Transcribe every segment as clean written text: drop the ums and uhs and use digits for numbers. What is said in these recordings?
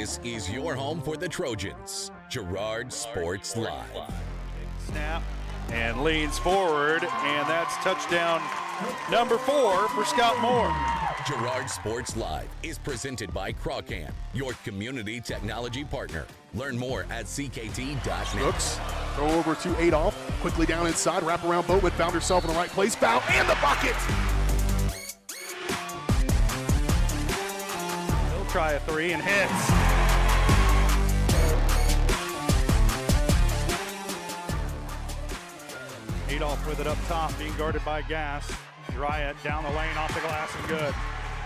This is your home for the Trojans. Girard Sports Live. Snap and leans forward, and that's touchdown number 4 for Scott Moore. Girard Sports Live is presented by Pregame, your community technology partner. Learn more at ckt.net. Looks, throw over to Adolph, quickly down inside, wrap around Bowman, found herself in the right place, foul, and the bucket! He'll try a 3 and hits. Adolph with it up top, being guarded by Gass. Girard down the lane, off the glass, and good.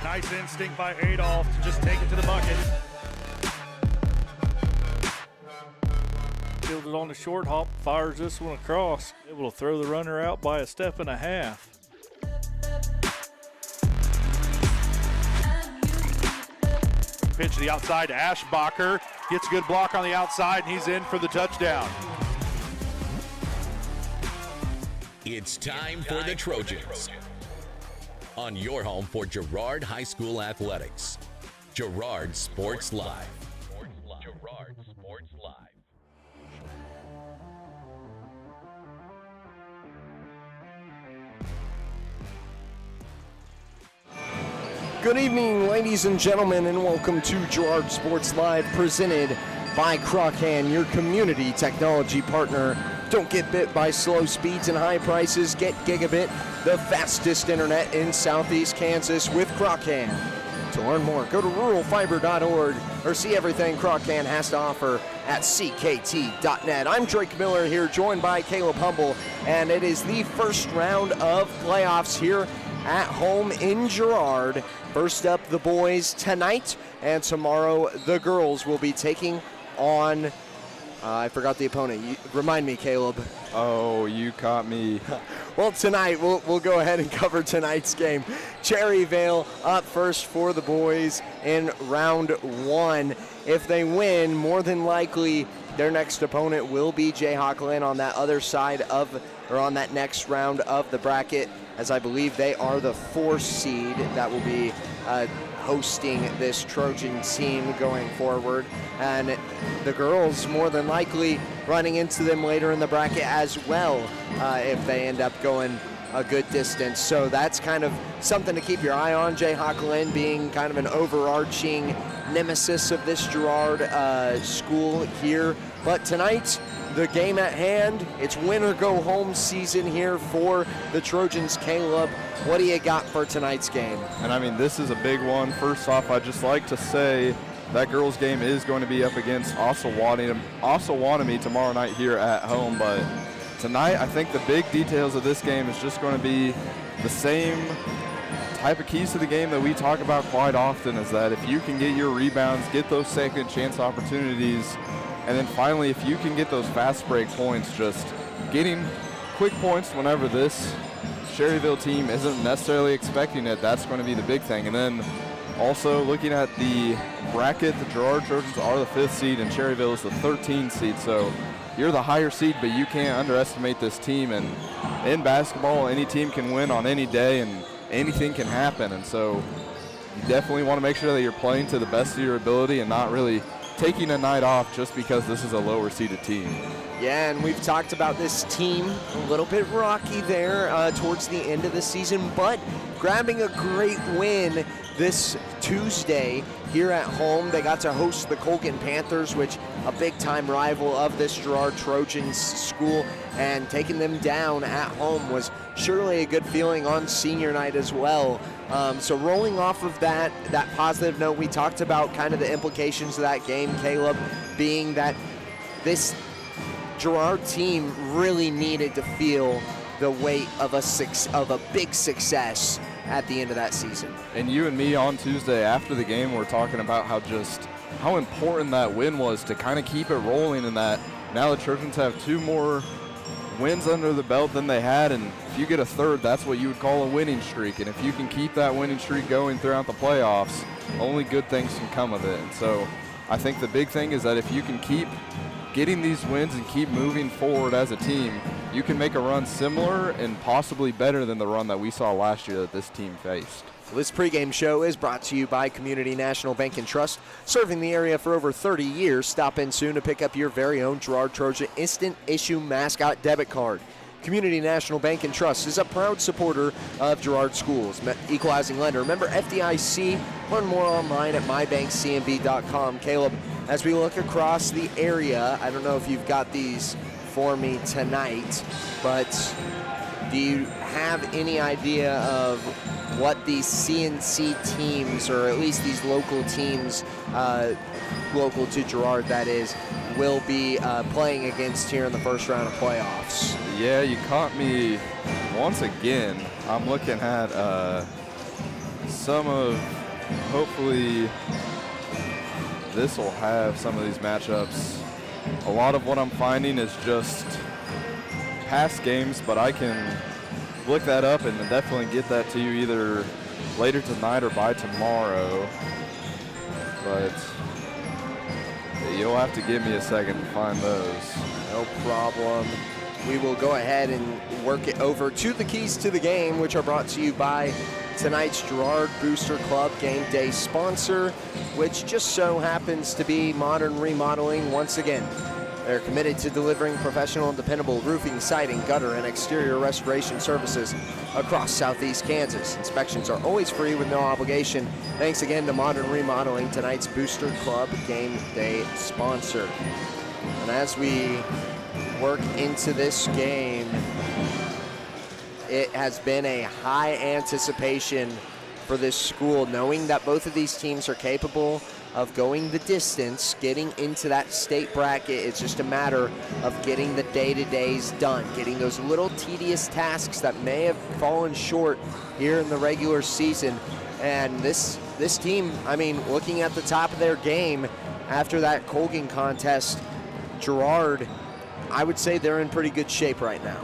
Nice instinct by Adolph to just take it to the bucket. Fielded on the short hop, fires this one across. Able to throw the runner out by a step and a half. Pitch to the outside to Ashbacher. Gets a good block on the outside, and he's in for the touchdown. It's time for the Trojans. On your home for Girard High School Athletics. Girard Sports Live. Girard Sports Live. Good evening, ladies and gentlemen, and welcome to Girard Sports Live, presented by Pregame, your community technology partner. Don't get bit by slow speeds and high prices. Get gigabit, the fastest internet in Southeast Kansas with Pregame. To learn more, go to ruralfiber.org or see everything Pregame has to offer at ckt.net. I'm Drake Miller here, joined by Caleb Humble, and it is the first round of playoffs here at home in Girard. First up, the boys tonight, and tomorrow the girls will be taking on, I forgot the opponent. Remind me, Caleb. Oh, you caught me. Well, tonight, we'll go ahead and cover tonight's game. Cherryvale up first for the boys in round 1. If they win, more than likely their next opponent will be Jayhawk on that other side of, or on that next round of the bracket, as I believe they are the 4th seed that will be hosting this Trojan team going forward. And the girls more than likely running into them later in the bracket as well if they end up going a good distance. So that's kind of something to keep your eye on. Jayhawk being kind of an overarching nemesis of this Girard school here. But tonight, the game at hand, it's win or go home season here for the Trojans. Caleb, what do you got for tonight's game? And I mean, this is a big one. First off, I'd just like to say that girls' game is going to be up against Osawatomie tomorrow night here at home. But tonight, I think the big details of this game is just going to be the same type of keys to the game that we talk about quite often, is that if you can get your rebounds, get those second chance opportunities, and then finally, if you can get those fast break points, just getting quick points whenever this Cherryvale team isn't necessarily expecting it, that's going to be the big thing. And then also looking at the bracket, the Girard Trojans are the 5th seed and Cherryvale is the 13th seed. So you're the higher seed, but you can't underestimate this team. And in basketball, any team can win on any day and anything can happen. And so you definitely want to make sure that you're playing to the best of your ability and not really taking a night off just because this is a lower seeded team. Yeah, and we've talked about this team a little bit rocky there towards the end of the season, but grabbing a great win this Tuesday here at home. They got to host the Colgan Panthers, which a big-time rival of this Girard Trojans school, and taking them down at home was surely a good feeling on senior night as well. So rolling off of that positive note, we talked about kind of the implications of that game, Caleb, being that this Girard team really needed to feel the weight of a big success at the end of that season. And you and me on Tuesday after the game were talking about how important that win was to kind of keep it rolling, and that now the Trojans have 2 more wins under the belt than they had, and if you get a 3rd, that's what you would call a winning streak. And if you can keep that winning streak going throughout the playoffs, only good things can come of it. And so I think the big thing is that if you can keep getting these wins and keep moving forward as a team, you can make a run similar and possibly better than the run that we saw last year that this team faced. This pregame show is brought to you by Community National Bank and Trust, serving the area for over 30 years. Stop in soon to pick up your very own Girard Trojan Instant Issue Mascot Debit Card. Community National Bank and Trust is a proud supporter of Girard Schools, equalizing lender. Remember FDIC. Learn more online at mybankcmb.com. Caleb, as we look across the area, I don't know if you've got these for me tonight, but do you have any idea of what these CNC teams, or at least these local teams, local to Girard that is, will be playing against here in the first round of playoffs? Yeah, you caught me once again. I'm looking at some of, hopefully this will have some of these matchups. A lot of what I'm finding is just past games, but I can look that up and definitely get that to you either later tonight or by tomorrow. But you'll have to give me a second to find those. No problem. We will go ahead and work it over to the keys to the game, which are brought to you by tonight's Girard Booster Club game day sponsor, which just so happens to be Modern Remodeling once again. They're committed to delivering professional and dependable roofing, siding, gutter, and exterior restoration services across southeast Kansas. Inspections are always free with no obligation. Thanks again to Modern Remodeling, tonight's Booster Club game day sponsor. And as we work into this game, it has been a high anticipation for this school, knowing that both of these teams are capable of going the distance, getting into that state bracket. It's just a matter of getting the day-to-days done, getting those little tedious tasks that may have fallen short here in the regular season. And this team, I mean, looking at the top of their game after that Colgan contest, Girard, I would say they're in pretty good shape right now.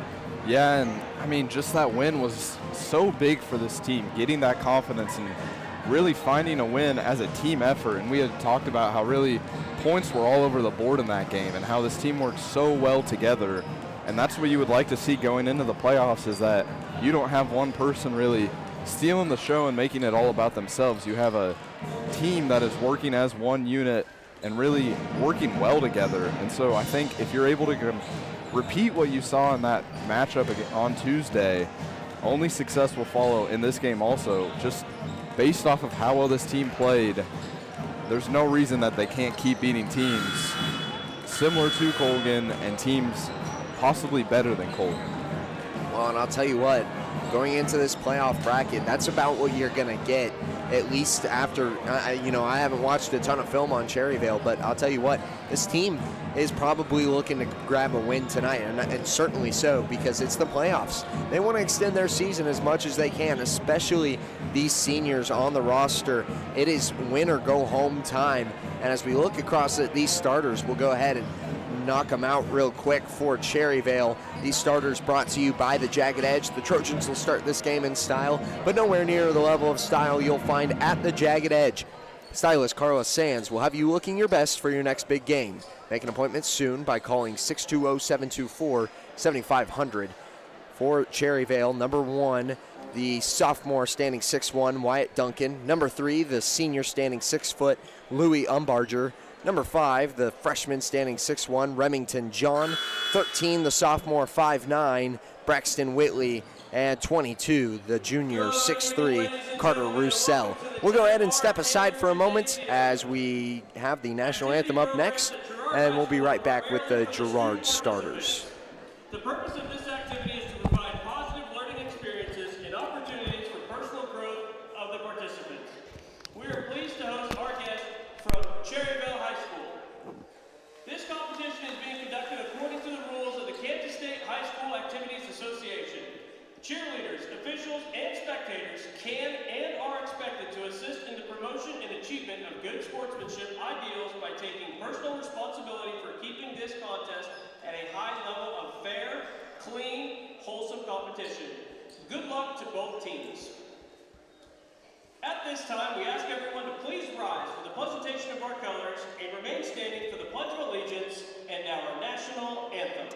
Yeah, and I mean, just that win was so big for this team, getting that confidence and really finding a win as a team effort. And we had talked about how really points were all over the board in that game and how this team worked so well together. And that's what you would like to see going into the playoffs, is that you don't have one person really stealing the show and making it all about themselves. You have a team that is working as one unit and really working well together. And so I think if you're able to repeat what you saw in that matchup on Tuesday, only success will follow in this game also. Just based off of how well this team played, there's no reason that they can't keep beating teams similar to Colgan and teams possibly better than Colgan. Well, and I'll tell you what, going into this playoff bracket, that's about what you're going to get, at least after, I haven't watched a ton of film on Cherryvale, but I'll tell you what, this team is probably looking to grab a win tonight, and certainly so, because it's the playoffs. They want to extend their season as much as they can, especially these seniors on the roster. It is win or go home time, and as we look across at these starters, we'll go ahead and knock them out real quick for Cherryvale. These starters brought to you by the Jagged Edge. The Trojans will start this game in style, but nowhere near the level of style you'll find at the Jagged Edge. Stylist Carla Sands will have you looking your best for your next big game. Make an appointment soon by calling 620-724-7500. For Cherryvale, number 1, the sophomore standing 6'1", Wyatt Duncan. Number 3, the senior standing 6 foot, Louis Umbarger. Number 5, the freshman standing 6'1", Remington John. 13, the sophomore 5'9", Braxton Whitley. And 22, the junior 6'3", Carter Roussel. We'll go ahead and step aside for a moment as we have the national anthem up next, and we'll be right back with the Girard starters. The purpose of this activity is to provide positive learning experiences and opportunities for personal growth of the participants. We are pleased to host our guest from Cherryvale High School. This competition is being conducted according to the rules of the Kansas State High School Activities Association. Cheerleaders, officials, and spectators can and are expected to assist in the promotion and achievement of good sportsmanship ideals by taking personal responsibility for keeping this contest at a high level of fair, clean, wholesome competition. Good luck to both teams. At this time, we ask everyone to please rise for the presentation of our colors and remain standing for the Pledge of Allegiance and our national anthem.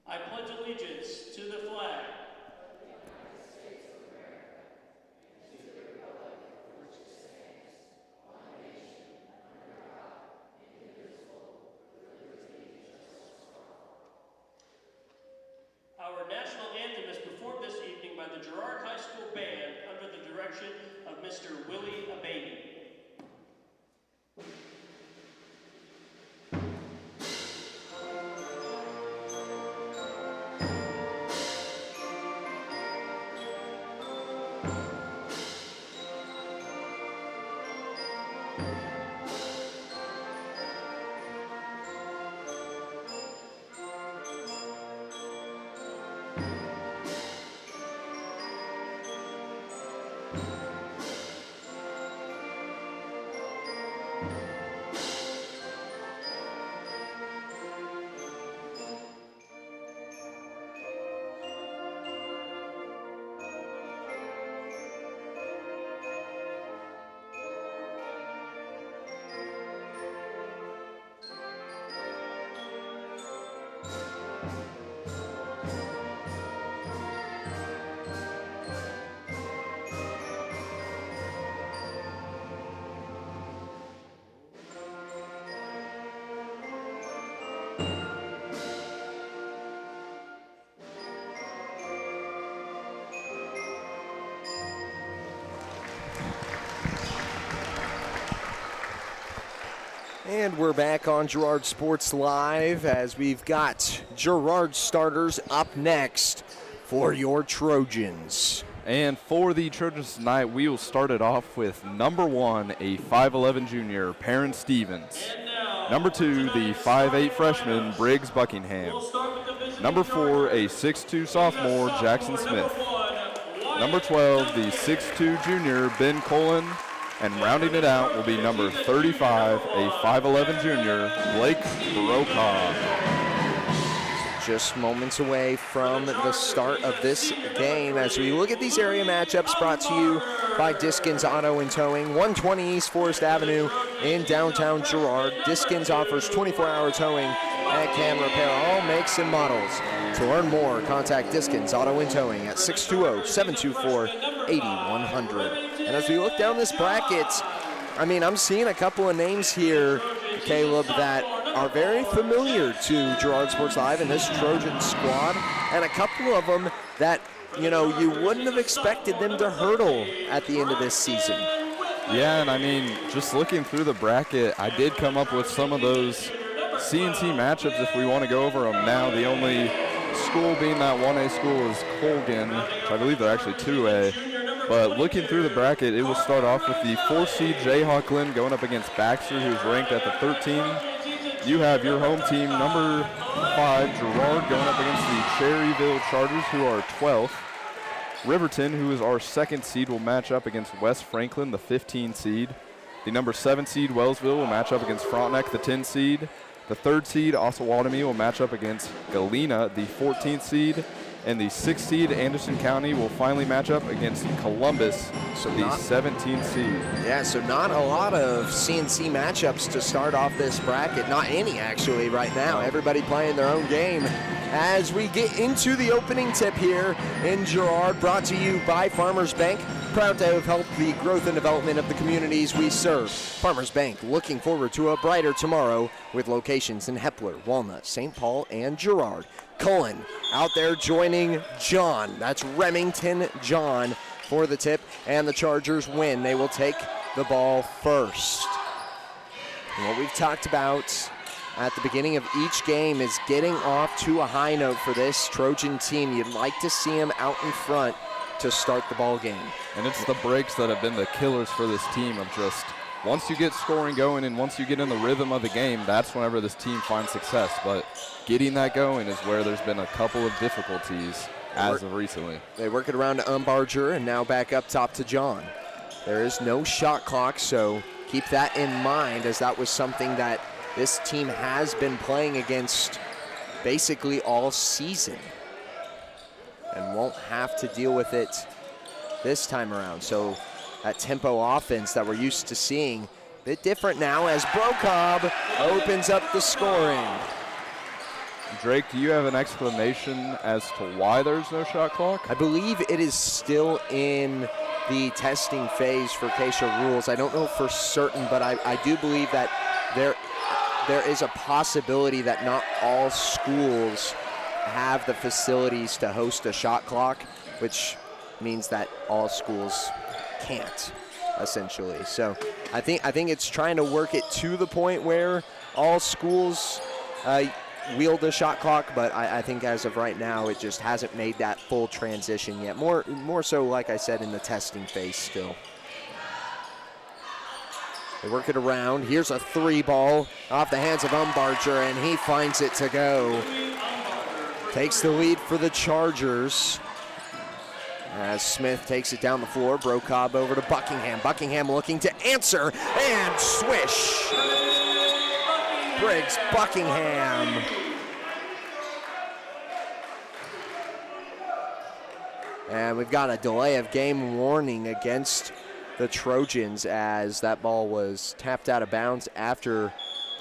I pledge allegiance to the flag Our national anthem is performed this evening by the Girard High School Band under the direction of Mr. Willie Abatey. And we're back on Girard Sports Live as we've got Girard starters up next for your Trojans. And for the Trojans tonight, we will start it off with number 1, a 5'11 junior, Perrin Stevens. Number 2, the 5'8 freshman, Briggs Buckingham. Number 4, a 6'2 sophomore, Jackson Smith. Number 12, the 6'2 junior, Ben Colin. And rounding it out will be number 35, a 5'11 junior, Blake Brokaw. Just moments away from the start of this game as we look at these area matchups brought to you by Diskins Auto and Towing, 120 East Forest Avenue in downtown Girard. Diskins offers 24-hour towing and can repair all makes and models. To learn more, contact Diskins Auto and Towing at 620-724-8100. And as we look down this bracket, I mean, I'm seeing a couple of names here, Caleb, that are very familiar to Girard Sports Live and this Trojan squad, and a couple of them that, you know, you wouldn't have expected them to hurdle at the end of this season. Yeah, and I mean, just looking through the bracket, I did come up with some of those CNC matchups if we want to go over them now. The only school being that 1A school is Colgan, which I believe they're actually 2A. But looking through the bracket, it will start off with the 4 seed Jayhawk Lynn going up against Baxter, who's ranked at the 13. You have your home team, number 5, Girard, going up against the Cherryvale Chargers, who are 12th. Riverton, who is our 2nd seed, will match up against West Franklin, the 15 seed. The number 7 seed, Wellsville, will match up against Frontenac, the 10 seed. The 3rd seed, Osawatomie, will match up against Galena, the 14th seed. And the 6th seed, Anderson County, will finally match up against Columbus, the 17th seed. Yeah, so not a lot of CNC matchups to start off this bracket. Not any, actually, right now. Everybody playing their own game. As we get into the opening tip here in Girard, brought to you by Farmers Bank. Proud to have helped the growth and development of the communities we serve. Farmers Bank looking forward to a brighter tomorrow with locations in Hepler, Walnut, St. Paul, and Girard. Cullen out there joining John. That's Remington John for the tip, and the Chargers win. They will take the ball first. And what we've talked about at the beginning of each game is getting off to a high note for this Trojan team. You'd like to see them out in front to start the ball game. And it's the breaks that have been the killers for this team of just once you get scoring going and once you get in the rhythm of the game, that's whenever this team finds success. But getting that going is where there's been a couple of difficulties as of recently. They work it around to Umbarger and now back up top to John. There is no shot clock, so keep that in mind, as that was something that this team has been playing against basically all season and won't have to deal with it this time around. So that tempo offense that we're used to seeing, a bit different now as Brocob opens up the scoring. Drake, do you have an explanation as to why there's no shot clock? I believe it is still in the testing phase for Keisha rules. I don't know for certain, but I do believe that there is a possibility that not all schools have the facilities to host a shot clock, which means that all schools can't, essentially. So I think it's trying to work it to the point where all schools wield a shot clock, but I think as of right now, it just hasn't made that full transition yet. More so, like I said, in the testing phase still. They work it around. Here's a 3-ball off the hands of Umbarger, and he finds it to go. Takes the lead for the Chargers as Smith takes it down the floor. Brocob over to Buckingham. Buckingham looking to answer, and swish. Briggs Buckingham. And we've got a delay of game warning against the Trojans as that ball was tapped out of bounds after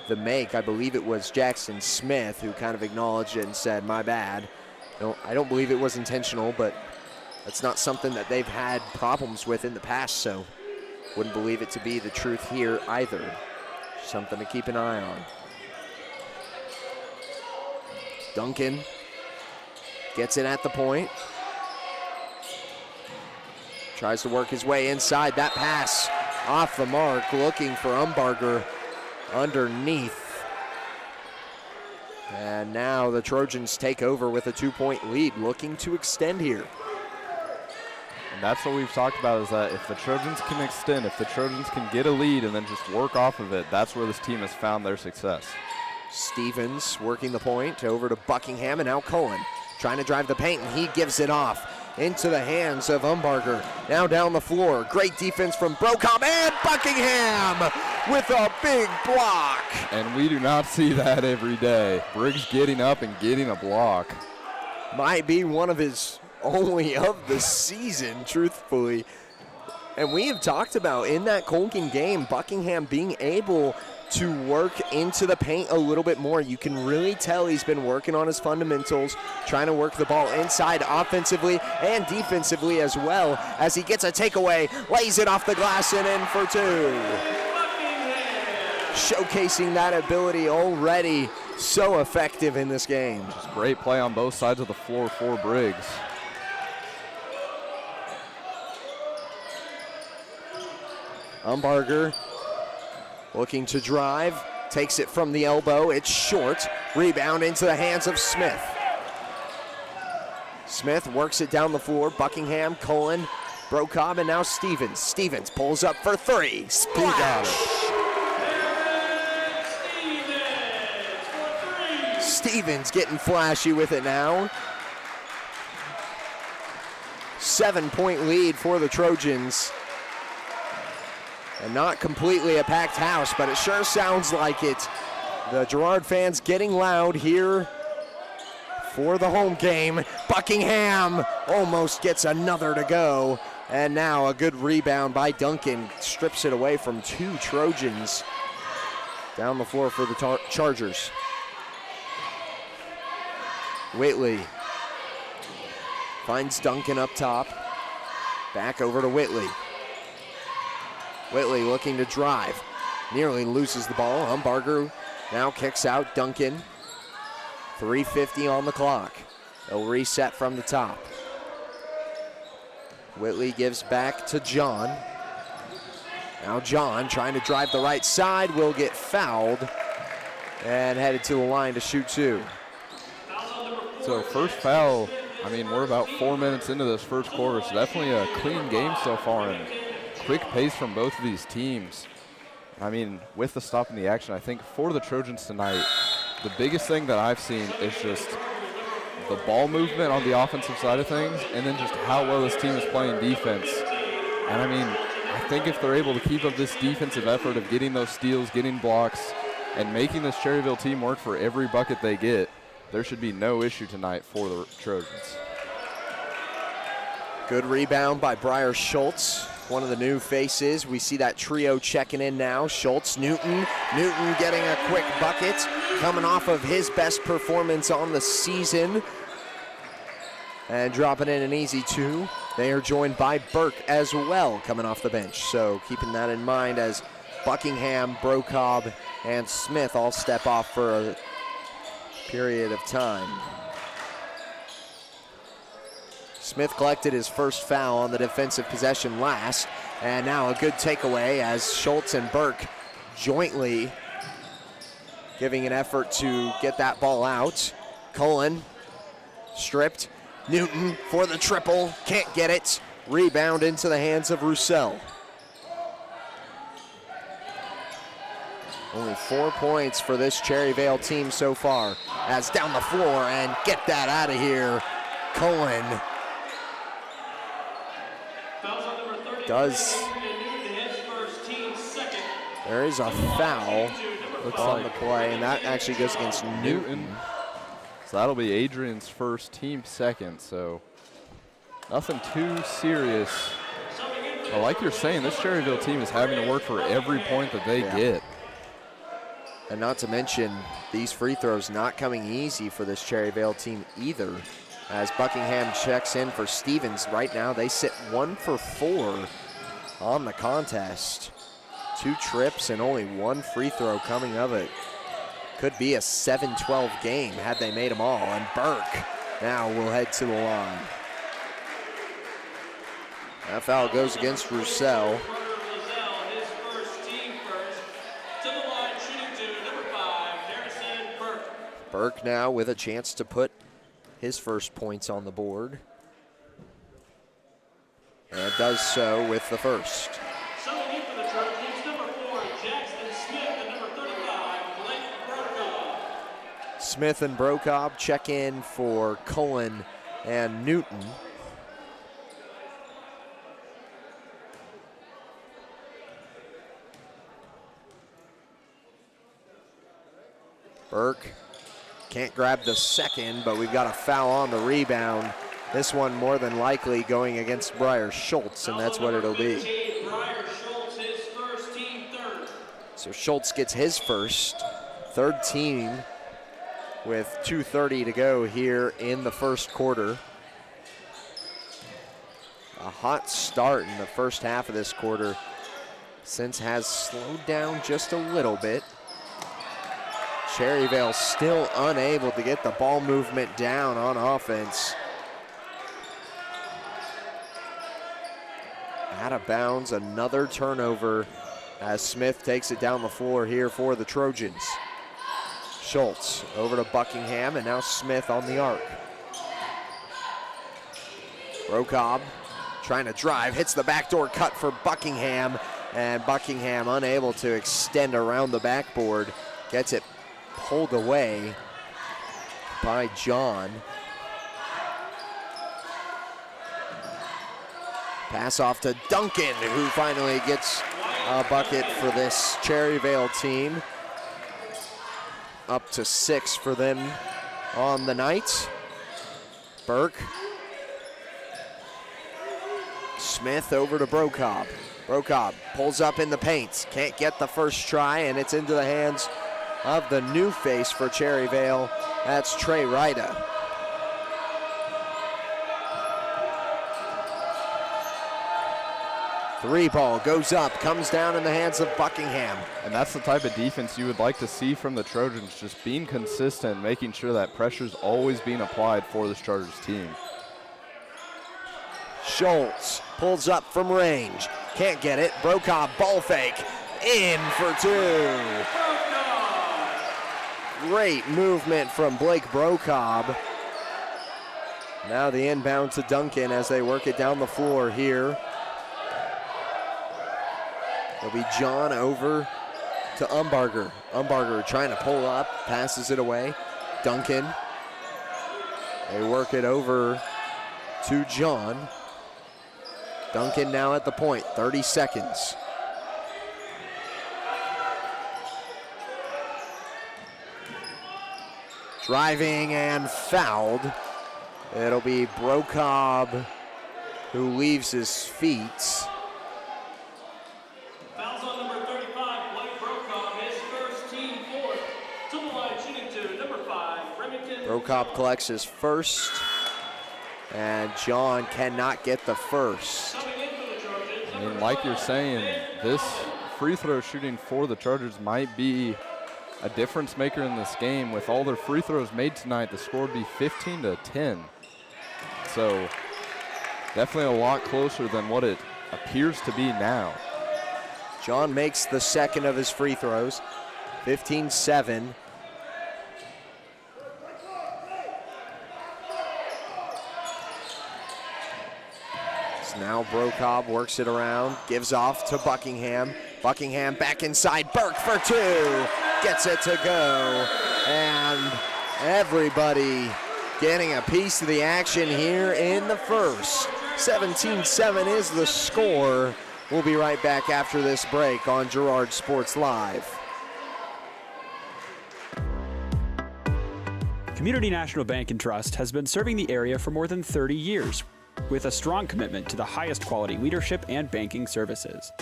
the make. I believe it was Jackson Smith who kind of acknowledged it and said, my bad. I don't believe it was intentional, but that's not something that they've had problems with in the past, so wouldn't believe it to be the truth here either. Something to keep an eye on. Duncan gets it at the point. Tries to work his way inside. That pass off the mark, looking for Umbarger underneath. And now the Trojans take over with a 2-point lead, looking to extend here. And that's what we've talked about, is that if the Trojans can extend, if the Trojans can get a lead and then just work off of it, that's where this team has found their success. Stevens working the point over to Buckingham, and now Cullen trying to drive the paint, and he gives it off into the hands of Umbarger. Now down the floor. Great defense from Brocob, and Buckingham with a big block. And we do not see that every day. Briggs getting up and getting a block. Might be one of his only of the season, truthfully. And we have talked about in that Colgan game, Buckingham being able to work into the paint a little bit more. You can really tell he's been working on his fundamentals, trying to work the ball inside offensively and defensively as well, as he gets a takeaway, lays it off the glass and in for 2. Showcasing that ability already, so effective in this game. Just great play on both sides of the floor for Briggs. Umbarger looking to drive, takes it from the elbow, it's short, rebound into the hands of Smith. Smith works it down the floor, Buckingham, Cullen, Brocob, and now Stevens. Stevens pulls up for 3, splash! Stevens getting flashy with it now. 7-point lead for the Trojans. And not completely a packed house, but it sure sounds like it. The Girard fans getting loud here for the home game. Buckingham almost gets another to go. And now a good rebound by Duncan. Strips it away from 2 Trojans. Down the floor for the Chargers. Whitley finds Duncan up top. Back over to Whitley. Whitley looking to drive. Nearly loses the ball. Umbarger now kicks out Duncan. 3:50 on the clock. They'll reset from the top. Whitley gives back to John. Now John trying to drive the right side, will get fouled and headed to the line to shoot 2. So first foul, I mean, we're about 4 minutes into this first quarter, so definitely a clean game so far and quick pace from both of these teams. I mean, with the stop in the action, I think for the Trojans tonight, the biggest thing that I've seen is just the ball movement on the offensive side of things, and then just how well this team is playing defense. And I mean, I think if they're able to keep up this defensive effort of getting those steals, getting blocks, and making this Cherryvale team work for every bucket they get, there should be no issue tonight for the Trojans. Good rebound by Briar Schultz, one of the new faces. We see that trio checking in now. Schultz, Newton. Newton getting a quick bucket, coming off of his best performance on the season. And dropping in an easy 2. They are joined by Burke as well, coming off the bench. So keeping that in mind as Buckingham, Brocob, and Smith all step off for a period of time. Smith collected his first foul on the defensive possession last, and now a good takeaway as Schultz and Burke jointly giving an effort to get that ball out. Cullen stripped. Newton for the triple, can't get it. Rebound into the hands of Roussel. Only 4 points for this Cherryvale team so far. As down the floor, and get that out of here. Cullen does. There is a foul on the play, and that actually goes against Newton. So that'll be Adrian's first, team second, so nothing too serious. But like you're saying, this Cherryvale team is having to work for every point that they get. And not to mention, these free throws not coming easy for this Cherryvale team either. As Buckingham checks in for Stevens, right now they sit 1 for 4 on the contest. 2 trips and only 1 free throw coming of it. Could be a 7-12 game had they made them all. And Burke now will head to the line. That foul goes against Roussel. Burke now with a chance to put his first points on the board. And does so with the first. Smith and Brocob check in for Cullen and Newton. Burke can't grab the second, but we've got a foul on the rebound. This one more than likely going against Briar Schultz, and that's what it'll be. So Schultz gets his first, third team with 2:30 to go here in the first quarter. A hot start in the first half of this quarter, since has slowed down just a little bit. Cherryvale still unable to get the ball movement down on offense. Out of bounds, another turnover as Smith takes it down the floor here for the Trojans. Schultz over to Buckingham, and now Smith on the arc. Brocob trying to drive, hits the backdoor cut for Buckingham, and Buckingham unable to extend around the backboard. Gets it pulled away by John. Pass off to Duncan, who finally gets a bucket for this Cherryvale team. Up to 6 for them on the night. Burke. Smith over to Brocob. Brocob pulls up in the paint. Can't get the first try, and it's into the hands of the new face for Cherryvale. That's Trey Ryda. Three ball goes up, comes down in the hands of Buckingham. And that's the type of defense you would like to see from the Trojans, just being consistent, making sure that pressure's always being applied for this Chargers team. Schultz pulls up from range. Can't get it. Brokaw ball fake. In for two. Great movement from Blake Brokaw. Now the inbound to Duncan as they work it down the floor here. It'll be John over to Umbarger. Umbarger trying to pull up, passes it away. Duncan. They work it over to John. Duncan now at the point, 30 seconds. Driving and fouled. It'll be Brokaw who leaves his feet. Fouls on number 35, Blake Brokaw, his first, team fourth. To the line, shooting to number 5, Remington. Brokaw collects his first, and John cannot get the first. Coming in for the Trojans, I mean, like you're saying, this free throw shooting for the Chargers might be a difference maker in this game. With all their free throws made tonight, the score would be 15-10. So definitely a lot closer than what it appears to be now. John makes the second of his free throws, 15-7. So now Brokaw works it around, gives off to Buckingham. Buckingham back inside, Burke for two. Gets it to go, and everybody getting a piece of the action here in the first. 17-7 is the score. We'll be right back after this break on Girard Sports Live. Community National Bank and Trust has been serving the area for more than 30 years with a strong commitment to the highest quality leadership and banking services.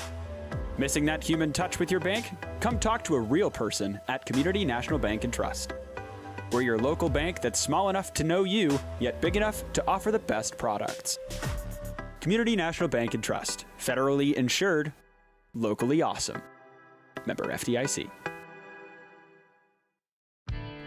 Missing that human touch with your bank? Come talk to a real person at Community National Bank and Trust. We're your local bank that's small enough to know you, yet big enough to offer the best products. Community National Bank and Trust. Federally insured, locally awesome. Member FDIC.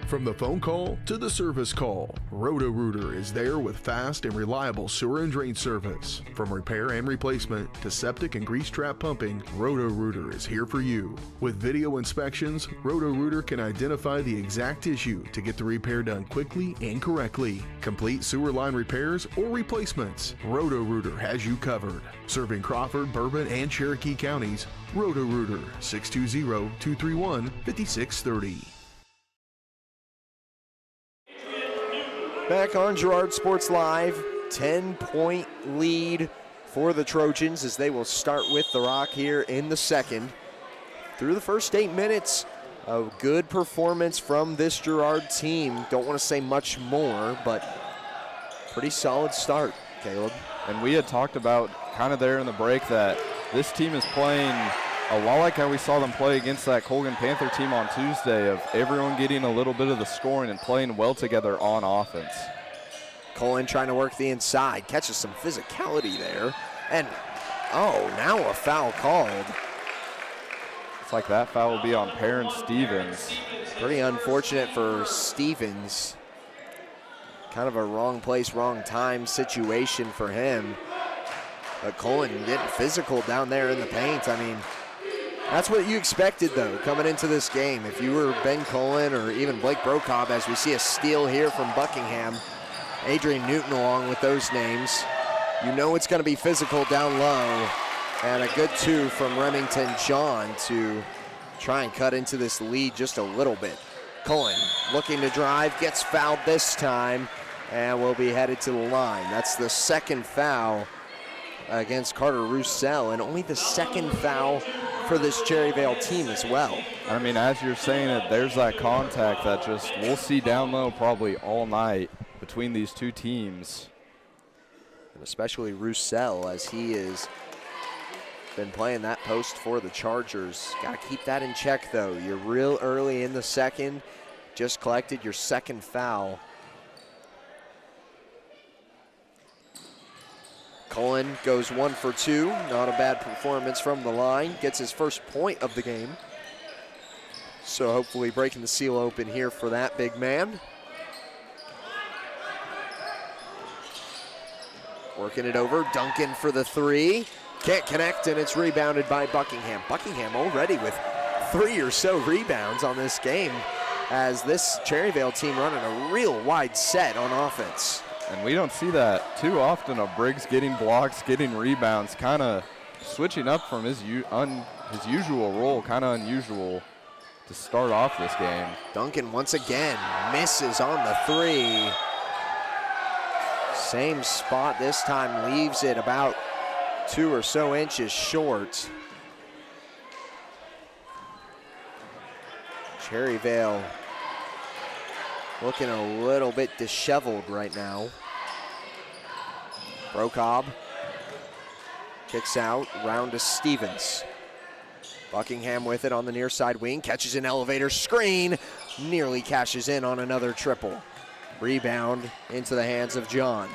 From the phone call to the service call, Roto-Rooter is there with fast and reliable sewer and drain service. From repair and replacement to septic and grease trap pumping, Roto-Rooter is here for you. With video inspections, Roto-Rooter can identify the exact issue to get the repair done quickly and correctly. Complete sewer line repairs or replacements, Roto-Rooter has you covered. Serving Crawford, Bourbon, and Cherokee counties, Roto-Rooter, 620-231-5630. Back on Girard Sports Live, 10-point lead for the Trojans as they will start with the rock here in the second. Through the first 8 minutes, a good performance from this Girard team. Don't want to say much more, but pretty solid start, Caleb. And we had talked about kind of there in the break that this team is playing a lot like how we saw them play against that Colgan Panther team on Tuesday, of everyone getting a little bit of the scoring and playing well together on offense. Cullen trying to work the inside, catches some physicality there. And, oh, now a foul called. It's like that foul will be on Perrin Stevens. Pretty unfortunate for Stevens. Kind of a wrong place, wrong time situation for him. But Cullen getting physical down there in the paint. I mean, that's what you expected, though, coming into this game. If you were Ben Cullen or even Blake Brokaw, as we see a steal here from Buckingham, Adrian Newton along with those names, you know it's going to be physical down low. And a good two from Remington John to try and cut into this lead just a little bit. Cullen looking to drive, gets fouled this time, and will be headed to the line. That's the second foul against Carter Roussel, and only the second foul for this Cherryvale team as well. I mean, as you're saying it, there's that contact that just we'll see down low probably all night between these two teams. And especially Roussel, as he has been playing that post for the Chargers. Got to keep that in check, though. You're real early in the second, just collected your second foul. Cullen goes 1 for 2. Not a bad performance from the line. Gets his first point of the game. So hopefully breaking the seal open here for that big man. Working it over, Duncan for the three. Can't connect, and it's rebounded by Buckingham. Buckingham already with 3 or so rebounds on this game, as this Cherryvale team running a real wide set on offense. And we don't see that too often, of Briggs getting blocks, getting rebounds, kind of switching up from his usual role, kind of unusual to start off this game. Duncan once again misses on the three. Same spot this time, leaves it about 2 or so inches short. Cherryvale looking a little bit disheveled right now. Brokob kicks out, round to Stevens. Buckingham with it on the near side wing, catches an elevator screen, nearly cashes in on another triple. Rebound into the hands of John.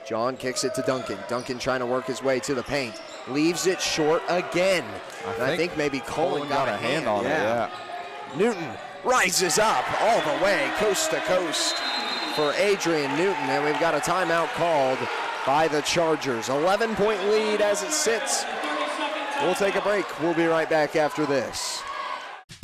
John kicks it to Duncan. Duncan trying to work his way to the paint. Leaves it short again. I think maybe Colin got a hand on it. Yeah. Newton rises up all the way, coast to coast for Adrian Newton, and we've got a timeout called by the Chargers. 11-point lead as it sits. We'll take a break. We'll be right back after this.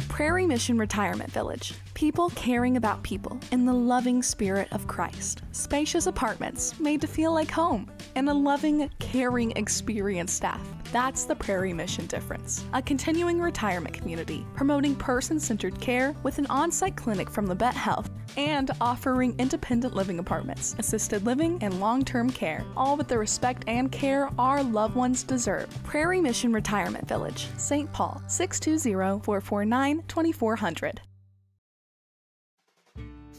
Prairie Mission Retirement Village. People caring about people in the loving spirit of Christ. Spacious apartments made to feel like home, and a loving, caring, experienced staff. That's the Prairie Mission difference. A continuing retirement community promoting person-centered care with an on-site clinic from Labette Health and offering independent living apartments, assisted living, and long-term care, all with the respect and care our loved ones deserve. Prairie Mission Retirement Village, St. Paul, 620-449-2400.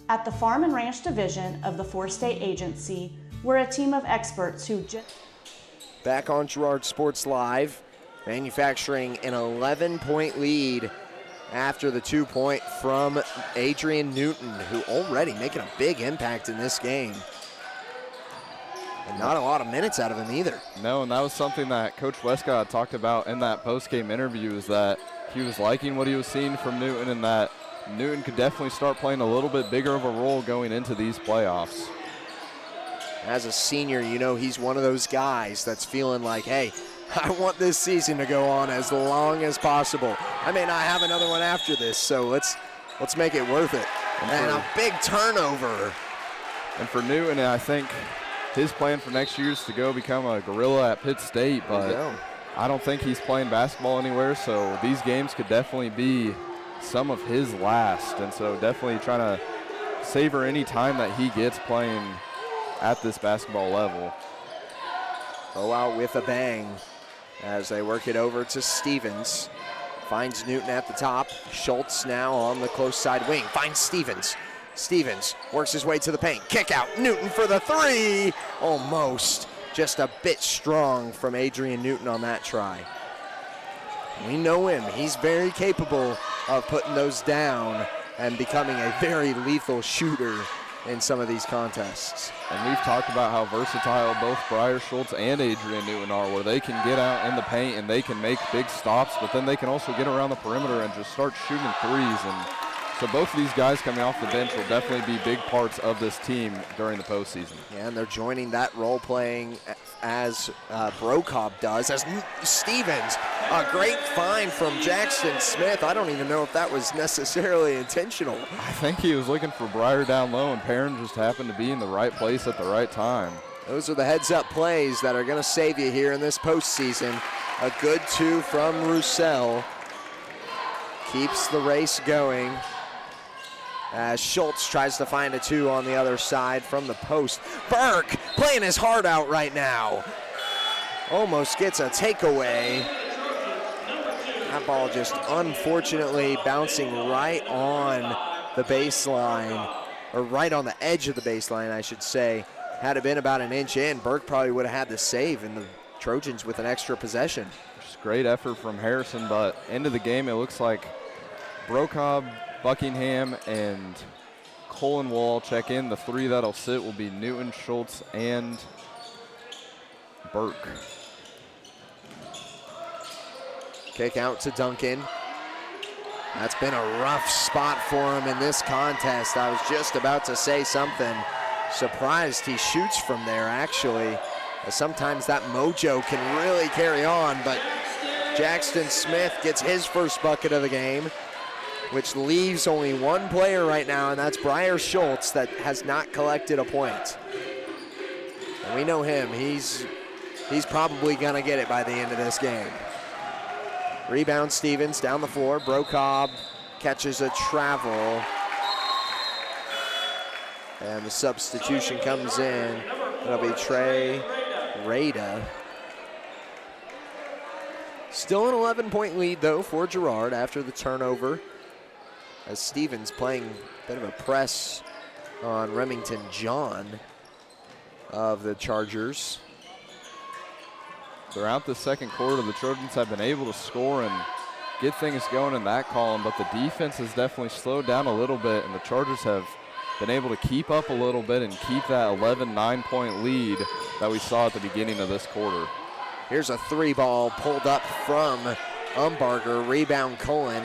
At the Farm and Ranch Division of the Four-State Agency, we're a team of experts who Back on Girard Sports Live, manufacturing an 11-point lead after the 2-point from Adrian Newton, who already making a big impact in this game. And not a lot of minutes out of him either. No, and that was something that Coach Westcott talked about in that post-game interview, is that he was liking what he was seeing from Newton, and that Newton could definitely start playing a little bit bigger of a role going into these playoffs. As a senior, you know he's one of those guys that's feeling like, hey, I want this season to go on as long as possible. I may not have another one after this, so let's make it worth it. And a big turnover. And for Newton, I think his plan for next year is to go become a Gorilla at Pitt State, but I don't think he's playing basketball anywhere, so these games could definitely be some of his last. And so definitely trying to savor any time that he gets playing at this basketball level. Go out with a bang as they work it over to Stevens. Finds Newton at the top. Schultz now on the close side wing. Finds Stevens. Stevens works his way to the paint. Kick out. Newton for the three. Almost. Just a bit strong from Adrian Newton on that try. We know him. He's very capable of putting those down and becoming a very lethal shooter in some of these contests. And we've talked about how versatile both Briar Schultz and Adrian Newton are, where they can get out in the paint and they can make big stops, but then they can also get around the perimeter and just start shooting threes. And so both of these guys coming off the bench will definitely be big parts of this team during the postseason. Yeah, and they're joining that role playing as Brokob does, as Stevens. A great find from Jackson Smith. I don't even know if that was necessarily intentional. I think he was looking for Briar down low, and Perrin just happened to be in the right place at the right time. Those are the heads-up plays that are going to save you here in this postseason. A good two from Roussel. Keeps the race going as Schultz tries to find a two on the other side from the post. Burke playing his heart out right now. Almost gets a takeaway. That ball just unfortunately bouncing right on the baseline, or right on the edge of the baseline, I should say. Had it been about an inch in, Burke probably would have had the save, and the Trojans with an extra possession. Just great effort from Harrison, but end of the game, it looks like Brokob, Buckingham, and Colin Wall check in. The three that'll sit will be Newton, Schultz, and Burke. Kick out to Duncan. That's been a rough spot for him in this contest. I was just about to say something. Surprised he shoots from there, actually. Sometimes that mojo can really carry on, but Jackson Smith gets his first bucket of the game, which leaves only one player right now, and that's Briar Schultz, that has not collected a point. And we know him. He's probably going to get it by the end of this game. Rebound Stevens down the floor. Brokaw catches a travel. And the substitution comes in. It'll be Trey Rada. Still an 11-point lead, though, for Girard after the turnover, as Stevens playing a bit of a press on Remington John of the Chargers. Throughout the second quarter, the Trojans have been able to score and get things going in that column, but the defense has definitely slowed down a little bit, and the Chargers have been able to keep up a little bit and keep that 11 9-point lead that we saw at the beginning of this quarter. Here's a three ball pulled up from Umbarger. Rebound Cullen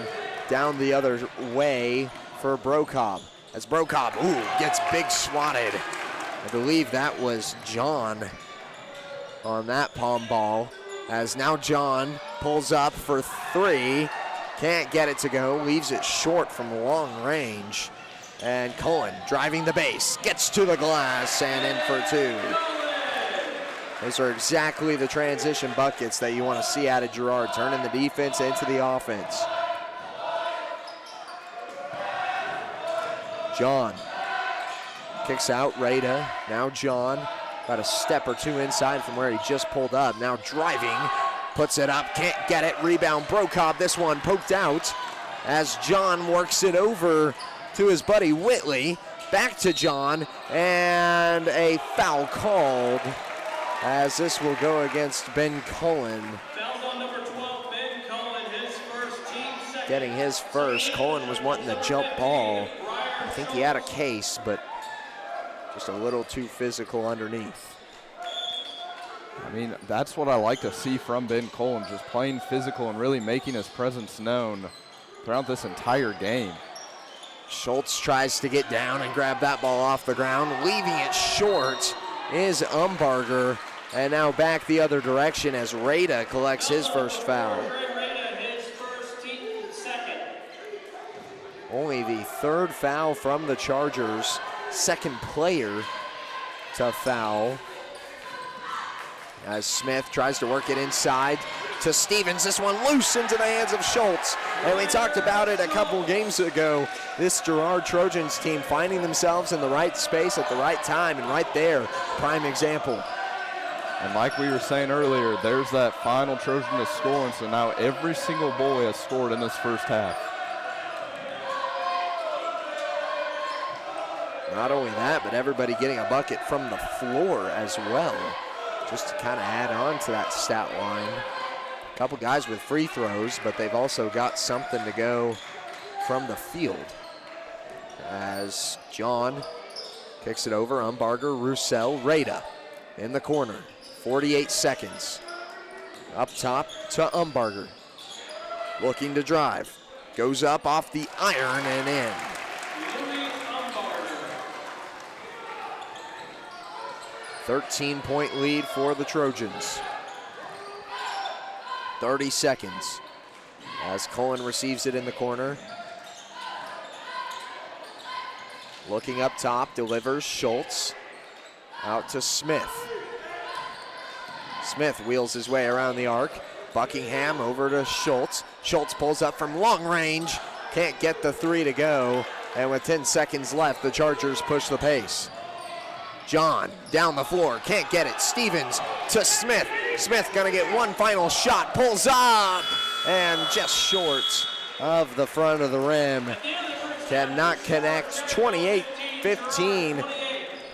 down the other way for Brokaw. As Brokaw, gets big swatted. I believe that was John on that palm ball. As now John pulls up for three. Can't get it to go. Leaves it short from long range. And Cullen driving the base. Gets to the glass and in for two. Those are exactly the transition buckets that you want to see out of Girard, turning the defense into the offense. John kicks out Rada. Now John, about a step or two inside from where he just pulled up. Now driving, puts it up, can't get it. Rebound Brokaw, this one poked out as John works it over to his buddy Whitley. Back to John, and a foul called, as this will go against Ben Cullen. Foul on number 12, Ben Cullen, his first, team second. Getting his first. Cullen was wanting the jump ball. I think he had a case, but just a little too physical underneath. I mean, that's what I like to see from Ben Cullen, just playing physical and really making his presence known throughout this entire game. Schultz tries to get down and grab that ball off the ground. Leaving it short is Umbarger. And now back the other direction as Rada collects his first foul. Only the third foul from the Chargers. Second player to foul. As Smith tries to work it inside to Stevens. This one loose into the hands of Schultz. And we talked about it a couple games ago. This Girard Trojans team finding themselves in the right space at the right time, and right there, prime example. And like we were saying earlier, there's that final Trojan to score, and so now every single boy has scored in this first half. Not only that, but everybody getting a bucket from the floor as well, just to kind of add on to that stat line. A couple guys with free throws, but they've also got something to go from the field. As John kicks it over, Umbarger, Roussel, Rada in the corner. 48 seconds. Up top to Umbarger. Looking to drive. Goes up off the iron and in. 13-point lead for the Trojans. 30 seconds as Cullen receives it in the corner. Looking up top, delivers Schultz out to Smith. Smith wheels his way around the arc. Buckingham over to Schultz. Schultz pulls up from long range. Can't get the three to go. And with 10 seconds left, the Chargers push the pace. John down the floor, can't get it. Stevens to Smith. Smith gonna get one final shot, pulls up, and just short of the front of the rim. Cannot connect. 28-15.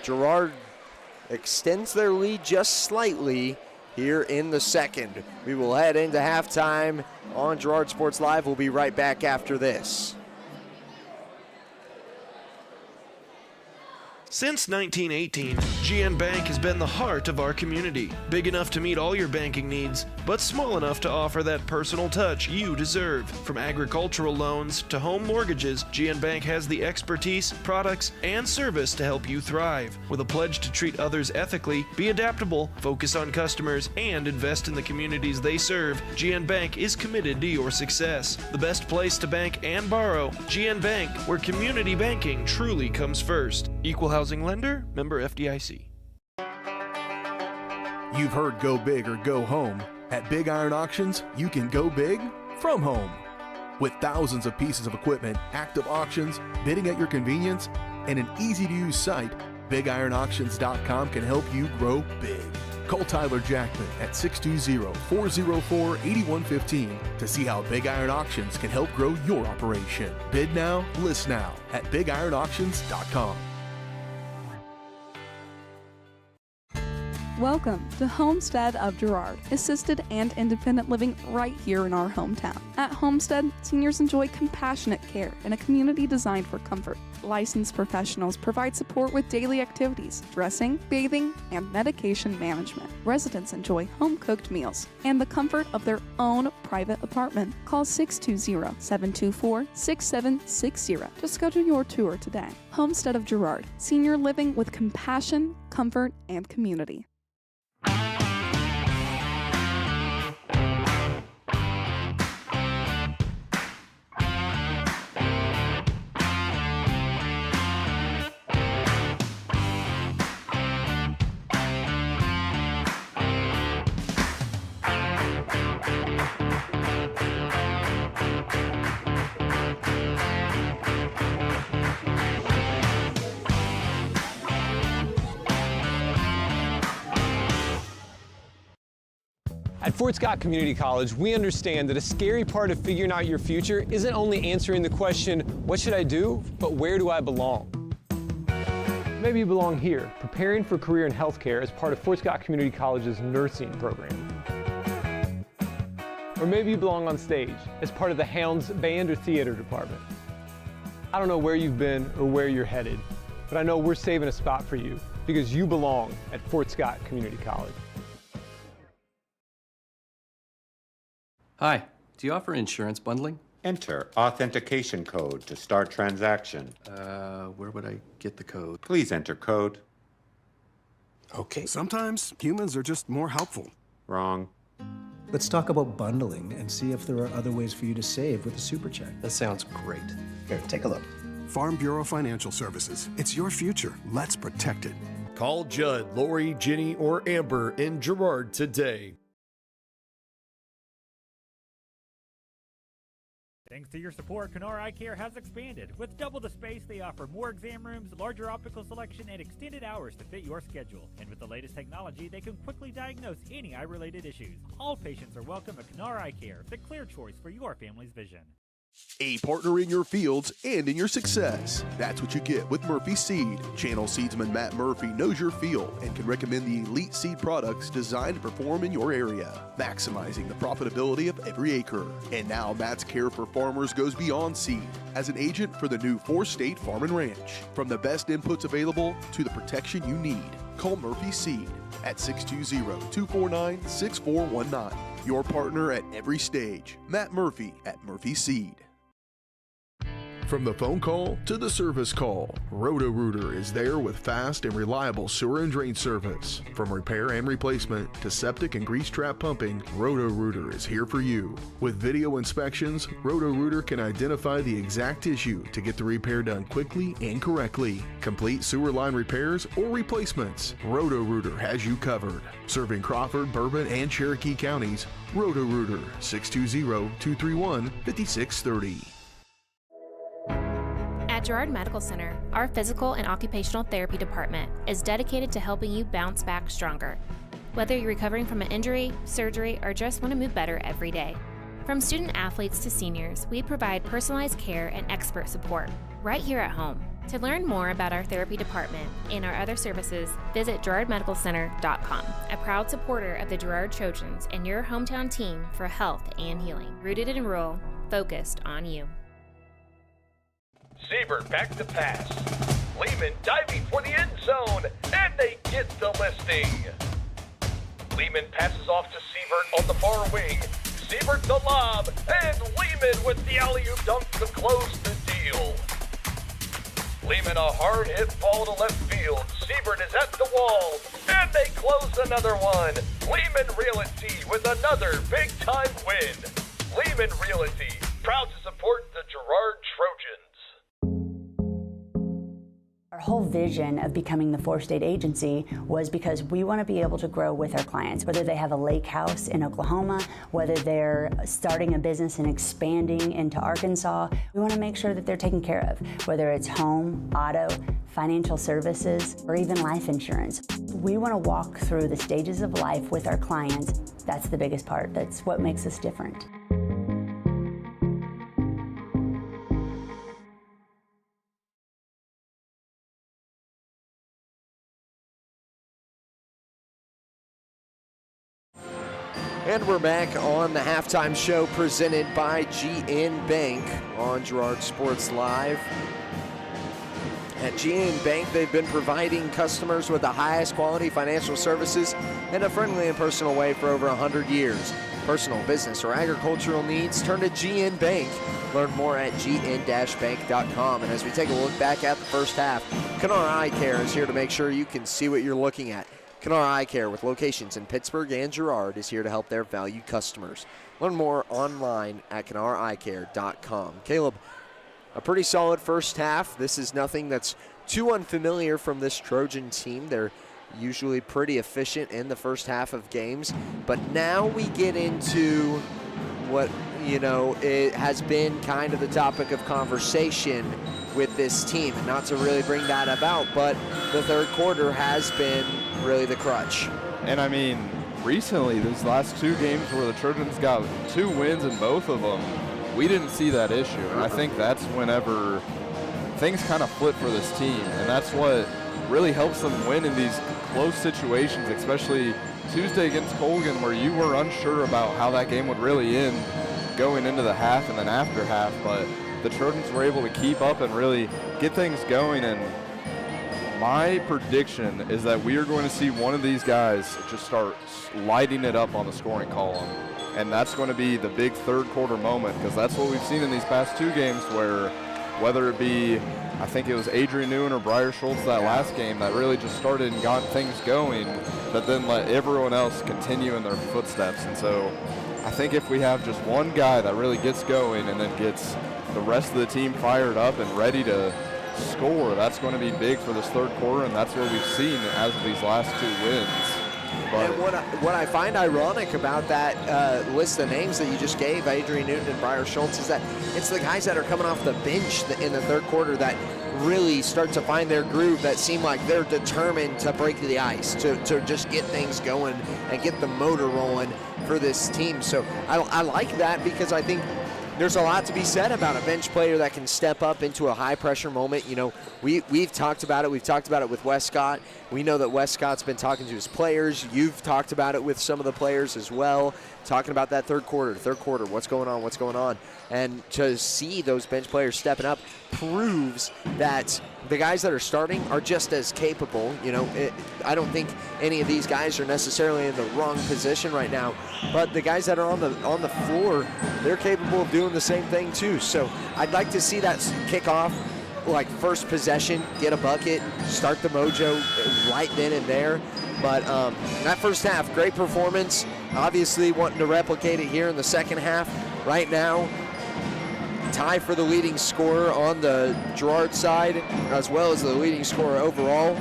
Girard extends their lead just slightly here in the second. We will head into halftime on Girard Sports Live. We'll be right back after this. Since 1918, GN Bank has been the heart of our community. Big enough to meet all your banking needs, but small enough to offer that personal touch you deserve. From agricultural loans to home mortgages, GN Bank has the expertise, products, and service to help you thrive. With a pledge to treat others ethically, be adaptable, focus on customers, and invest in the communities they serve, GN Bank is committed to your success. The best place to bank and borrow, GN Bank, where community banking truly comes first. Equal housing lender, member FDIC. You've heard go big or go home. At Big Iron Auctions, you can go big from home. With thousands of pieces of equipment, active auctions, bidding at your convenience, and an easy-to-use site, BigIronAuctions.com can help you grow big. Call Tyler Jackman at 620-404-8115 to see how Big Iron Auctions can help grow your operation. Bid now, list now at BigIronAuctions.com. Welcome to Homestead of Girard, assisted and independent living right here in our hometown. At Homestead, seniors enjoy compassionate care and a community designed for comfort. Licensed professionals provide support with daily activities, dressing, bathing, and medication management. Residents enjoy home-cooked meals and the comfort of their own private apartment. Call 620-724-6760 to schedule your tour today. Homestead of Girard, senior living with compassion, comfort, and community. At Fort Scott Community College, we understand that a scary part of figuring out your future isn't only answering the question, what should I do, but where do I belong? Maybe you belong here, preparing for a career in healthcare as part of Fort Scott Community College's nursing program. Or maybe you belong on stage as part of the Hounds band or theater department. I don't know where you've been or where you're headed, but I know we're saving a spot for you because you belong at Fort Scott Community College. Hi, do you offer insurance bundling? Enter authentication code to start transaction. Where would I get the code? Please enter code. Okay. Sometimes humans are just more helpful. Wrong. Let's talk about bundling and see if there are other ways for you to save with a super check. That sounds great. Here, take a look. Farm Bureau Financial Services. It's your future. Let's protect it. Call Judd, Lori, Jenny, or Amber in Girard today. Thanks to your support, Canara Eye Care has expanded. With double the space, they offer more exam rooms, larger optical selection, and extended hours to fit your schedule. And with the latest technology, they can quickly diagnose any eye-related issues. All patients are welcome at Canara Eye Care, the clear choice for your family's vision. A partner in your fields and in your success. That's what you get with Murphy Seed. Channel seedsman Matt Murphy knows your field and can recommend the elite seed products designed to perform in your area, maximizing the profitability of every acre. And now Matt's care for farmers goes beyond seed as an agent for the new 4-state Farm and Ranch. From the best inputs available to the protection you need, call Murphy Seed at 620-249-6419. Your partner at every stage. Matt Murphy at Murphy Seed. From the phone call to the service call, Roto-Rooter is there with fast and reliable sewer and drain service. From repair and replacement to septic and grease trap pumping, Roto-Rooter is here for you. With video inspections, Roto-Rooter can identify the exact issue to get the repair done quickly and correctly. Complete sewer line repairs or replacements, Roto-Rooter has you covered. Serving Crawford, Bourbon, and Cherokee counties, Roto-Rooter, 620-231-5630. At Girard Medical Center, our physical and occupational therapy department is dedicated to helping you bounce back stronger. Whether you're recovering from an injury, surgery, or just want to move better every day. From student athletes to seniors, we provide personalized care and expert support right here at home. To learn more about our therapy department and our other services, visit GirardMedicalCenter.com, a proud supporter of the Girard Trojans and your hometown team for health and healing. Rooted in rural, focused on you. Saber back to pass. Lehman diving for the end zone, and they get the listing. Lehman passes off to Siebert on the far wing. Siebert the lob, and Lehman with the alley-oop dunk to close the deal. Lehman a hard hit ball to left field. Siebert is at the wall, and they close another one. Lehman Realty with another big-time win. Lehman Realty, proud to support the Girard Trojans. Our whole vision of becoming the four-state agency was because we want to be able to grow with our clients, whether they have a lake house in Oklahoma, whether they're starting a business and expanding into Arkansas. We want to make sure that they're taken care of, whether it's home, auto, financial services, or even life insurance. We want to walk through the stages of life with our clients. That's the biggest part. That's what makes us different. And we're back on the halftime show presented by GN Bank on Girard Sports Live. At GN Bank, they've been providing customers with the highest quality financial services in a friendly and personal way for over 100 years. Personal, business, or agricultural needs, turn to GN Bank. Learn more at gn-bank.com. And as we take a look back at the first half, Kennar Eye Care is here to make sure you can see what you're looking at. Kennar Eye Care, with locations in Pittsburgh and Girard, is here to help their valued customers. Learn more online at KennarEyeCare.com. Caleb, a pretty solid first half. This is nothing that's too unfamiliar from this Trojan team. They're usually pretty efficient in the first half of games. But now we get into what, it has been kind of the topic of conversation with this team. And not to really bring that about, but the third quarter has been really the crutch. And I mean, recently, these last two games where the Trojans got 2 wins in both of them, we didn't see that issue. And I think that's whenever things kind of flip for this team. And that's what really helps them win in these close situations, especially Tuesday against Colgan, where you were unsure about how that game would really end going into the half and then after half. But the Trojans were able to keep up and really get things going. And my prediction is that we are going to see one of these guys just start lighting it up on the scoring column. And that's going to be the big third quarter moment, because that's what we've seen in these past 2 games, where whether it be, I think it was Adrian Newman or Briar Schultz that last game that really just started and got things going, but then let everyone else continue in their footsteps. And so I think if we have just one guy that really gets going and then gets the rest of the team fired up and ready to score, that's going to be big for this third quarter, and that's what we've seen as of these last 2 wins. But and what I find ironic about that list of names that you just gave, Adrian Newton and Briar Schultz, is that it's the guys that are coming off the bench in the third quarter that really start to find their groove, that seem like they're determined to break the ice, to just get things going and get the motor rolling for this team. So I like that, because I think there's a lot to be said about a bench player that can step up into a high-pressure moment. We've talked about it. We've talked about it with Westcott. We know that Westcott's been talking to his players. You've talked about it with some of the players as well, talking about that third quarter, what's going on. And to see those bench players stepping up proves that the guys that are starting are just as capable. I don't think any of these guys are necessarily in the wrong position right now, but the guys that are on the floor, they're capable of doing the same thing too. So I'd like to see that kick off, like first possession, get a bucket, start the mojo right then and there. But that first half, great performance. Obviously wanting to replicate it here in the second half. Right now, tie for the leading scorer on the Girard side, as well as the leading scorer overall,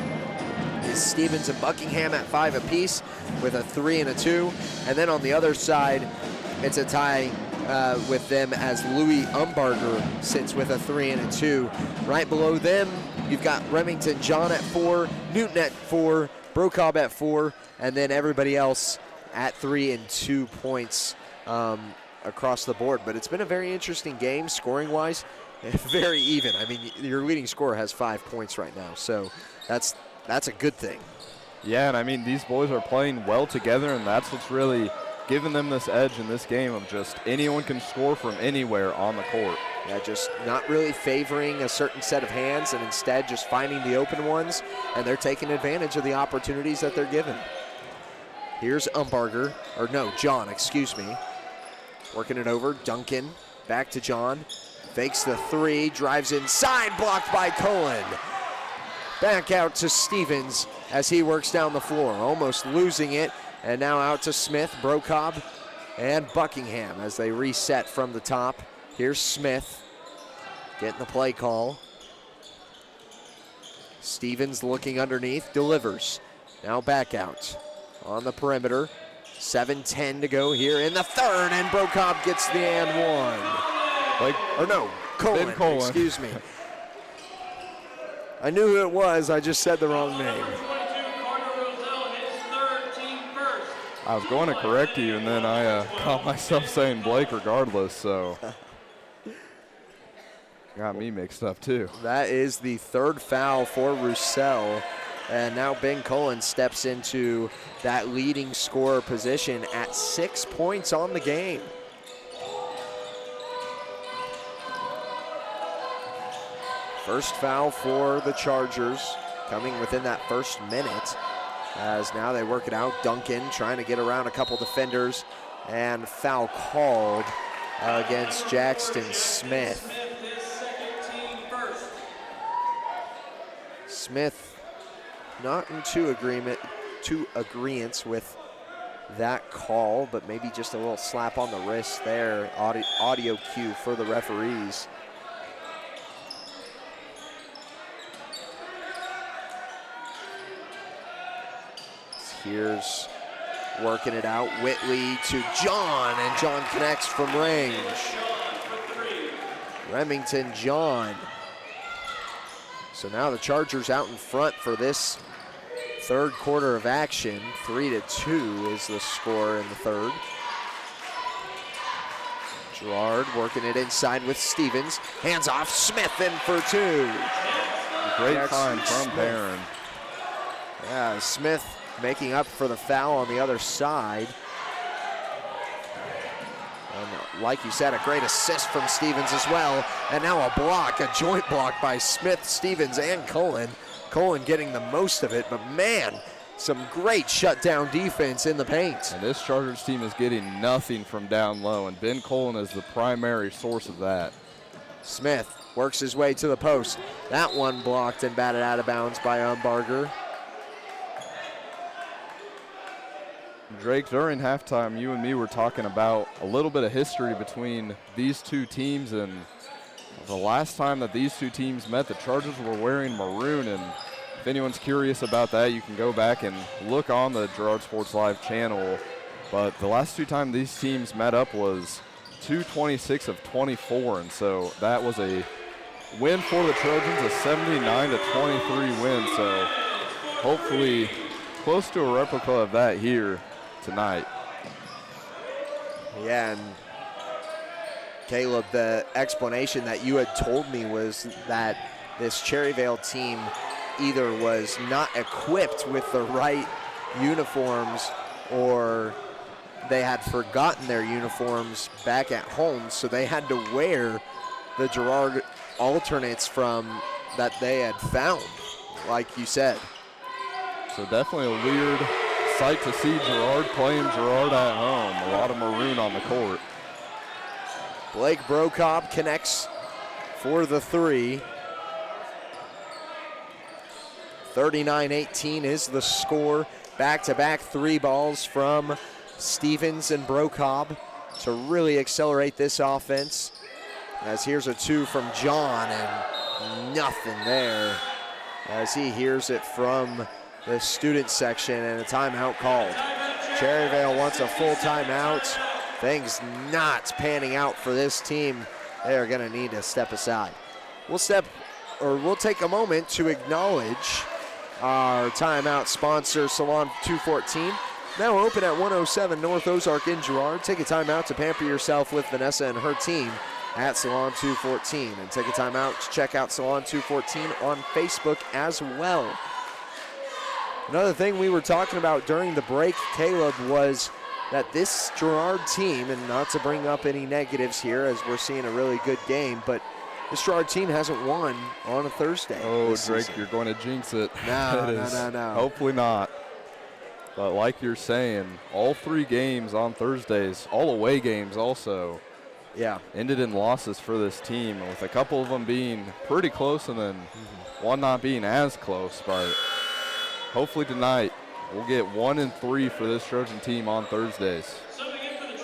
is Stevens and Buckingham at 5 apiece with a 3 and a 2. And then on the other side, it's a tie with them as Louis Umbarger sits with a 3 and a 2. Right below them, you've got Remington John at 4, Newton at 4, Brocob at 4, and then everybody else at 3 and 2 points across the board. But it's been a very interesting game scoring-wise, very even. I mean, your leading scorer has 5 points right now, so that's a good thing. Yeah, and I mean, these boys are playing well together, and that's what's really giving them this edge in this game of just anyone can score from anywhere on the court. Yeah, just not really favoring a certain set of hands and instead just finding the open ones, and they're taking advantage of the opportunities that they're given. Here's John, excuse me. Working it over, Duncan, back to John. Fakes the three, drives inside, blocked by Cullen. Back out to Stevens as he works down the floor, almost losing it. And now out to Smith, Brocob, and Buckingham as they reset from the top. Here's Smith getting the play call. Stevens looking underneath, delivers. Now back out on the perimeter. 7:10 to go here in the third, and Brocob gets the and one. Cullen, excuse me. I knew who it was, I just said the wrong name. I was going to correct you, and then I caught myself saying Blake regardless, so got me mixed up too. That is the third foul for Roussel, and now Ben Cullen steps into that leading scorer position at 6 points on the game. First foul for the Chargers coming within that first minute, as now they work it out. Duncan trying to get around a couple defenders, and foul called against Jackson Smith. Smith not in two agreements with that call, but maybe just a little slap on the wrist there. Audio cue for the referees. Here's working it out, Whitley to John, and John connects from range. Remington, John. So now the Chargers out in front for this third quarter of action. 3-2 is the score in the third. Girard working it inside with Stevens. Hands off, Smith in for two. Great time from Barron. Yeah, Smith making up for the foul on the other side. And like you said, a great assist from Stevens as well. And now a joint block by Smith, Stevens, and Cullen. Cullen getting the most of it, but man, some great shutdown defense in the paint. And this Chargers team is getting nothing from down low, and Ben Cullen is the primary source of that. Smith works his way to the post. That one blocked and batted out of bounds by Umbarger. Drake, during halftime, you and me were talking about a little bit of history between these two teams, and the last time that these two teams met, the Chargers were wearing maroon, and if anyone's curious about that, you can go back and look on the Girard Sports Live channel. But the last two times these teams met up was 226 of 24, and so that was a win for the Trojans, a 79-23 win, so hopefully close to a replica of that here tonight. Yeah, and Caleb, the explanation that you had told me was that this Cherryvale team either was not equipped with the right uniforms or they had forgotten their uniforms back at home, so they had to wear the Girard alternates from that they had found, like you said. So definitely a weird sight to see Girard playing Girard at home. A lot of maroon on the court. Blake Brocob connects for the three. 39-18 is the score. Back-to-back three balls from Stevens and Brocob to really accelerate this offense. As here's a two from John, and nothing there as he hears it from the student section, and a timeout called. Cherryvale wants a full timeout. Things not panning out for this team. They are going to need to step aside. We'll take a moment to acknowledge our timeout sponsor, Salon 214. Now open at 107 North Ozark in Girard. Take a timeout to pamper yourself with Vanessa and her team at Salon 214. And take a timeout to check out Salon 214 on Facebook as well. Another thing we were talking about during the break, Caleb, was that this Girard team, and not to bring up any negatives here as we're seeing a really good game, but this Girard team hasn't won on a Thursday. Oh, Drake, you're going to jinx it. No. Hopefully not. But like you're saying, all 3 games on Thursdays, all away games also, ended in losses for this team, with a couple of them being pretty close and then one not being as close. But hopefully tonight we'll get 1 and 3 for this Trojan team on Thursdays.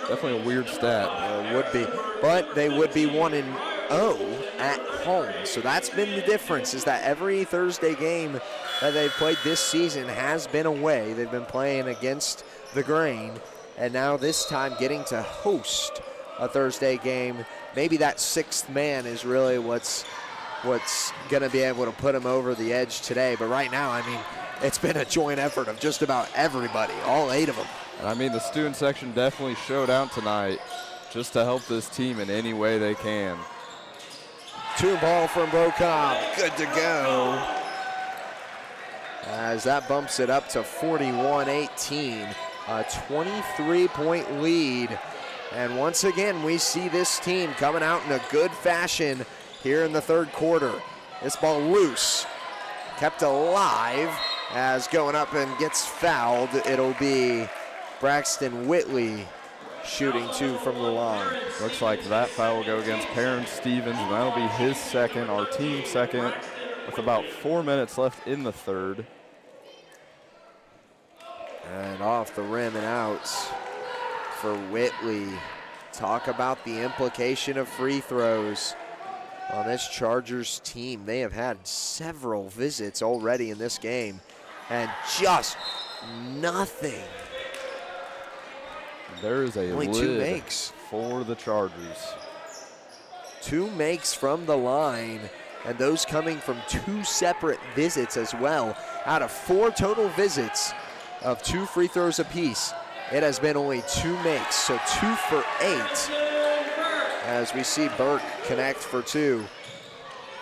Definitely a weird stat. It would be, but they would be 1 and 0 at home. So that's been the difference, is that every Thursday game that they've played this season has been away. They've been playing against the grain, and now this time getting to host a Thursday game. Maybe that 6th man is really what's going to be able to put them over the edge today. But right now, I mean, it's been a joint effort of just about everybody, all 8 of them. I mean, the student section definitely showed out tonight just to help this team in any way they can. 2 ball from Brocom, good to go. As that bumps it up to 41-18, a 23-point lead. And once again, we see this team coming out in a good fashion here in the 3rd quarter. This ball loose, kept alive, as going up and gets fouled. It'll be Braxton Whitley shooting 2 from the line. Looks like that foul will go against Perrin Stevens, and that'll be his 2nd, our team 2nd, with about 4 minutes left in the 3rd. And off the rim and out for Whitley. Talk about the implication of free throws on this Chargers team. They have had several visits already in this game, and just nothing. There is a only lid 2 makes for the Chargers. 2 makes from the line, and those coming from 2 separate visits as well. Out of 4 total visits of 2 free throws apiece, it has been only 2 makes, so 2 for 8. As we see Burke connect for 2.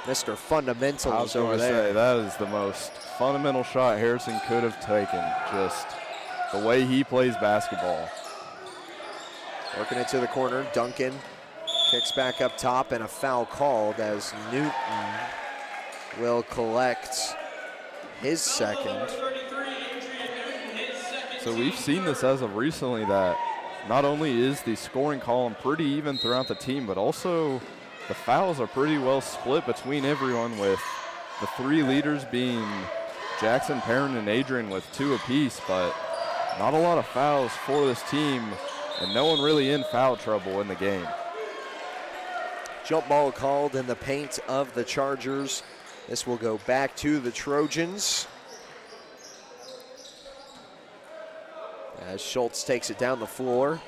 Mr. Fundamentals I was over going to there. say, that is the most fundamental shot Harrison could have taken. Just the way he plays basketball. Working it to the corner, Duncan kicks back up top, and a foul called as Newton will collect his 2nd. So we've seen this as of recently, that not only is the scoring column pretty even throughout the team, but also the fouls are pretty well split between everyone, with the 3 leaders being Jackson, Perrin, and Adrian with 2 apiece, but not a lot of fouls for this team, and no one really in foul trouble in the game. Jump ball called in the paint of the Chargers. This will go back to the Trojans. As Schultz takes it down the floor.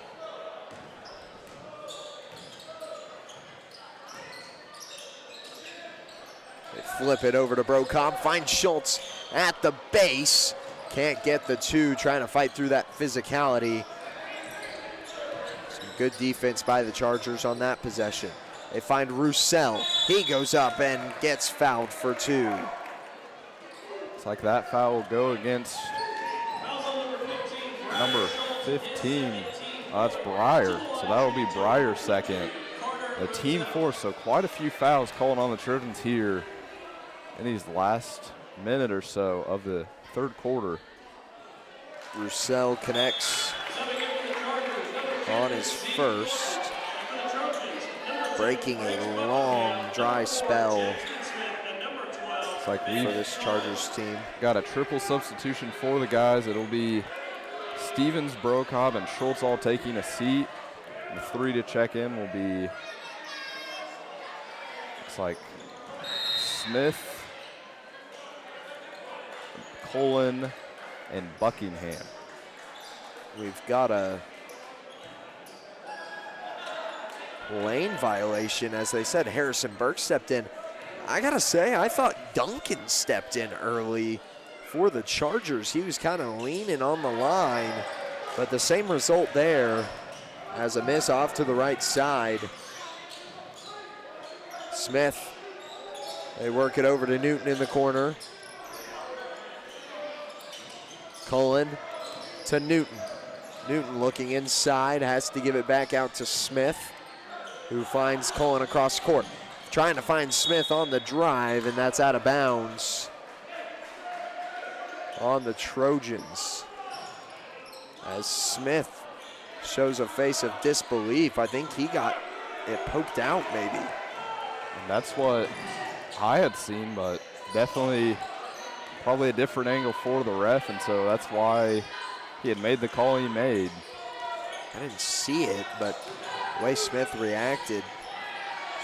They flip it over to Brocom, find Schultz at the base. Can't get the 2, trying to fight through that physicality. Some good defense by the Chargers on that possession. They find Roussel. He goes up and gets fouled for 2. It's like that foul will go against number 15. That's Breyer. So that will be Breyer's 2nd. A team 4, so quite a few fouls called on the Trojans here in these last minute or so of the 3rd quarter. Roussel connects on his 1st, breaking a long, dry spell. It's like for this Chargers team. Got a triple substitution for the guys. It'll be Stevens, Brocom, and Schultz all taking a seat. The 3 to check in will be, looks like Smith, Cullen, and Buckingham. We've got a lane violation. As they said, Harrison Burke stepped in. I gotta say, I thought Duncan stepped in early for the Chargers. He was kind of leaning on the line, but the same result there as a miss off to the right side. Smith, they work it over to Newton in the corner. Cullen to Newton. Newton looking inside, has to give it back out to Smith, who finds Cullen across court. Trying to find Smith on the drive, and that's out of bounds on the Trojans. As Smith shows a face of disbelief. I think he got it poked out maybe. And that's what I had seen, but definitely probably a different angle for the ref, and so that's why he had made the call he made. I didn't see it, but the way Smith reacted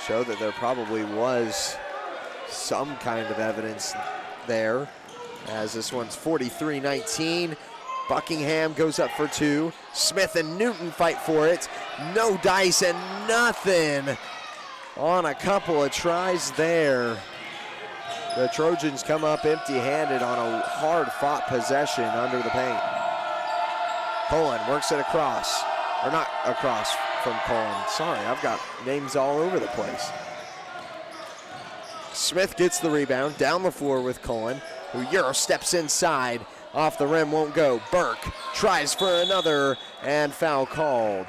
showed that there probably was some kind of evidence there, as this one's 43-19. Buckingham goes up for two. Smith and Newton fight for it. No dice and nothing on a couple of tries there. The Trojans come up empty-handed on a hard-fought possession under the paint. Cullen works it across, or not across from Cullen. Sorry, I've got names all over the place. Smith gets the rebound, down the floor with Cullen, who Euro steps inside. Off the rim, won't go. Burke tries for another, and foul called.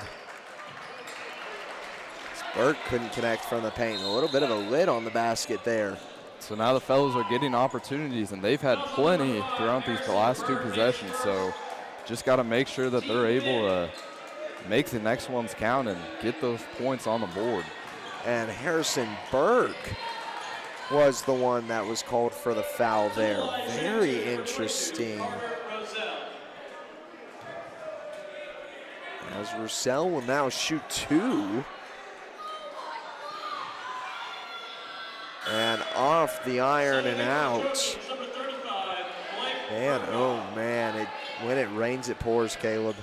Burke couldn't connect from the paint. A little bit of a lid on the basket there. So now the fellows are getting opportunities, and they've had plenty throughout these last two possessions, so just got to make sure that they're able to make the next ones count and get those points on the board. And Harrison Burke was the one that was called for the foul there. Very interesting. As Roussel will now shoot two. And off the iron and out. Man, oh man, when it rains, it pours, Caleb.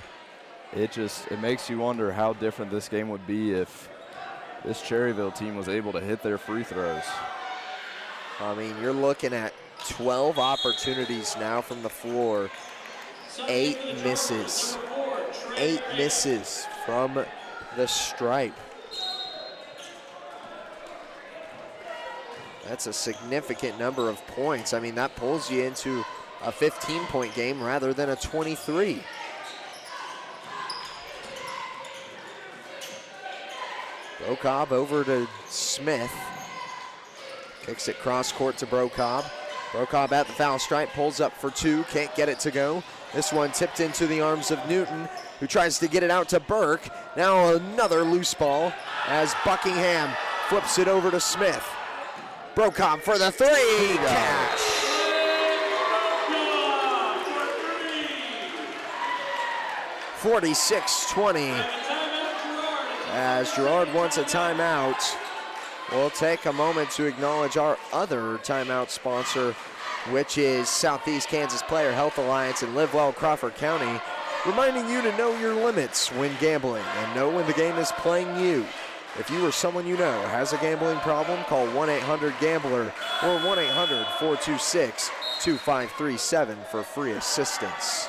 It makes you wonder how different this game would be if this Cherryvale team was able to hit their free throws. I mean, you're looking at 12 opportunities now from the floor. 8 misses. 8 misses from the stripe. That's a significant number of points. I mean, that pulls you into a 15-point game rather than a 23. Brocob over to Smith. Kicks it cross court to Brocob. Brocob at the foul stripe, pulls up for two, can't get it to go. This one tipped into the arms of Newton, who tries to get it out to Burke. Now another loose ball as Buckingham flips it over to Smith. Brocob for the three, cash. (46-20) as Girard wants a timeout. We'll take a moment to acknowledge our other timeout sponsor, which is Southeast Kansas Player Health Alliance and Live Well Crawford County, reminding you to know your limits when gambling and know when the game is playing you. If you or someone you know has a gambling problem, call 1-800-GAMBLER or 1-800-426-2537 for free assistance.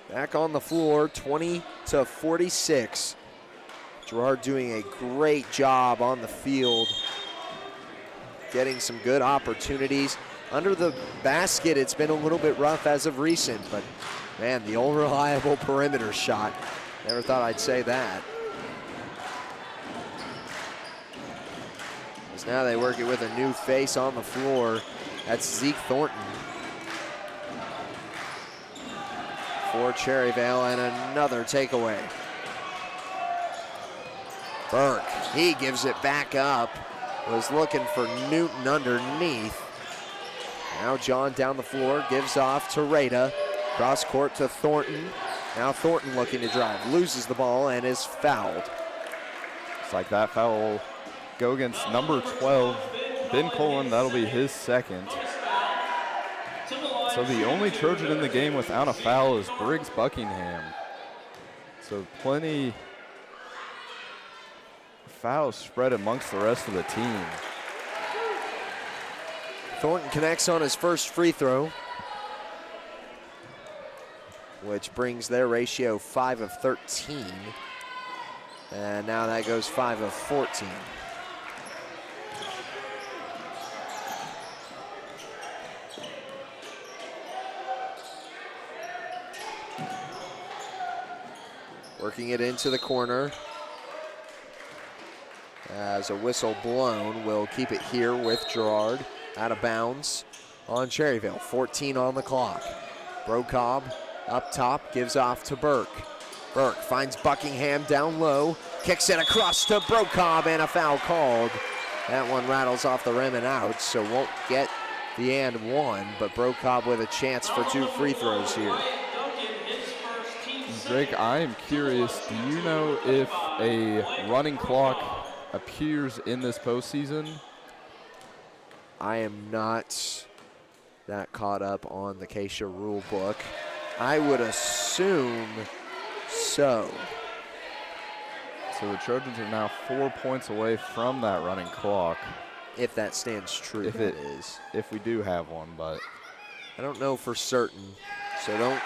Back on the floor, 20-46. Girard doing a great job on the field, getting some good opportunities. Under the basket, it's been a little bit rough as of recent, but man, the old reliable perimeter shot. Never thought I'd say that. As now they work it with a new face on the floor. That's Zeke Thornton for Cherryvale, and another takeaway. Burke, he gives it back up. Was looking for Newton underneath. Now John down the floor, gives off to Rada. Cross court to Thornton. Now Thornton looking to drive, loses the ball and is fouled. It's like that foul will go against number 12, Ben Cullen. That'll be his second. So the only Trojan in the game without a foul is Briggs Buckingham. So plenty fouls spread amongst the rest of the team. Thornton connects on his first free throw, which brings their ratio 5 of 13. And now that goes 5 of 14. Working it into the corner. As a whistle blown, we'll keep it here with Girard out of bounds on Cherryvale. 14 on the clock. Brocobb up top, gives off to Burke. Burke finds Buckingham down low, kicks it across to Brocobb, and a foul called. That one rattles off the rim and out, so won't get the and one, but Brocobb with a chance for 2 free throws here. Drake, I am curious, do you know if a running clock appears in this postseason? I am not that caught up on the Acacia rule book. I would assume so. So the Trojans are now 4 points away from that running clock. If that stands true, if it is. If we do have one, but I don't know for certain, so don't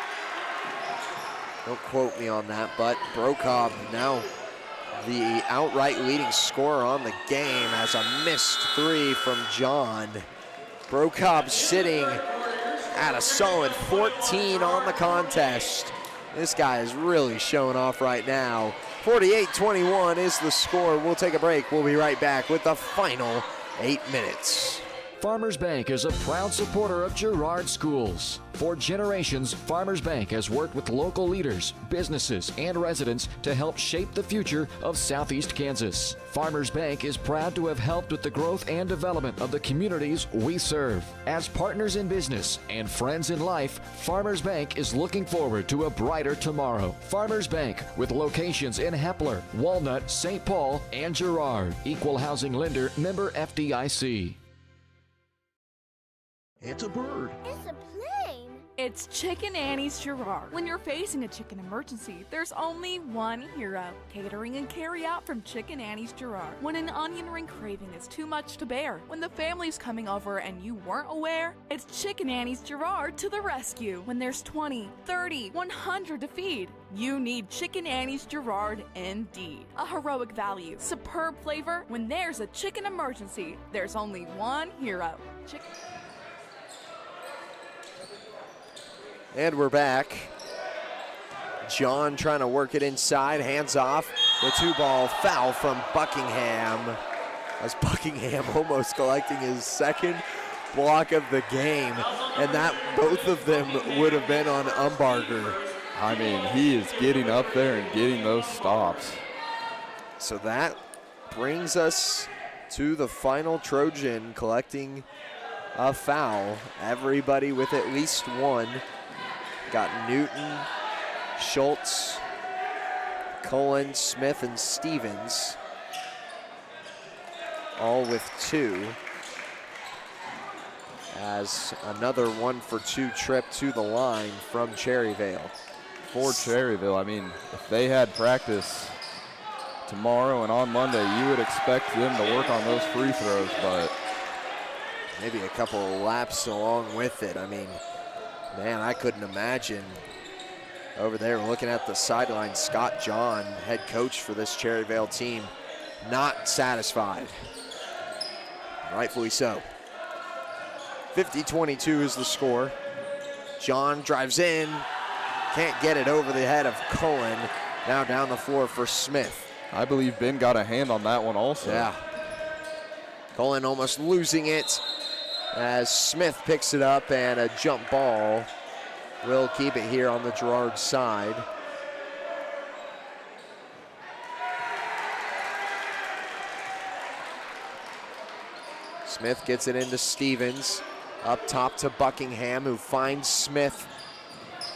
quote me on that, but Brocobb now the outright leading scorer on the game has a missed 3 from John. Brocobb sitting at a solid 14 on the contest. This guy is really showing off right now. 48-21 is the score. We'll take a break. We'll be right back with the final 8 minutes. Farmers Bank is a proud supporter of Girard schools. For generations, Farmers Bank has worked with local leaders, businesses, and residents to help shape the future of Southeast Kansas. Farmers Bank is proud to have helped with the growth and development of the communities we serve. As partners in business and friends in life, Farmers Bank is looking forward to a brighter tomorrow. Farmers Bank, with locations in Hepler, Walnut, St. Paul, and Girard. Equal housing lender, member FDIC. It's a bird. It's a plane. It's Chicken Annie's Girard. When you're facing a chicken emergency, there's only one hero. Catering and carry out from Chicken Annie's Girard. When an onion ring craving is too much to bear, when the family's coming over and you weren't aware, it's Chicken Annie's Girard to the rescue. When there's 20, 30, 100 to feed, you need Chicken Annie's Girard indeed. A heroic value, superb flavor. When there's a chicken emergency, there's only one hero. And we're back. John trying to work it inside, hands off. The 2-ball foul from Buckingham. As Buckingham almost collecting his second block of the game. And that both of them would have been on Umbarger. I mean, he is getting up there and getting those stops. So that brings us to the final Trojan collecting a foul. Everybody with at least one. Got Newton, Schultz, Cullen, Smith, and Stevens, all with 2. As another 1-for-2 trip to the line from Cherryvale. For Cherryvale, I mean, if they had practice tomorrow and on Monday, you would expect them to work on those free throws, but maybe a couple of laps along with it. I mean, man, I couldn't imagine over there looking at the sideline, Scott John, head coach for this Cherryvale team, not satisfied. Rightfully so. 50-22 is the score. John drives in, can't get it over the head of Cullen. Now down the floor for Smith. I believe Ben got a hand on that one also. Yeah. Cullen almost losing it as Smith picks it up, and a jump ball will keep it here on the Girard side. Smith gets it into Stevens. Up top to Buckingham, who finds Smith.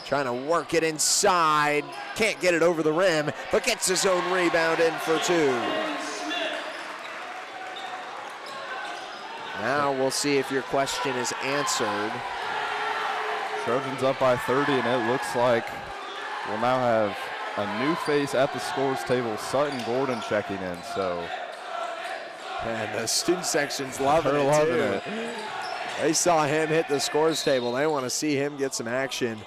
Trying to work it inside. Can't get it over the rim, but gets his own rebound in for 2. Now we'll see if your question is answered. Trojans up by 30, and it looks like we'll now have a new face at the scores table, Sutton Gordon checking in, so. And the student section's loving They're it loving too. it. They saw him hit the scores table. They want to see him get some action.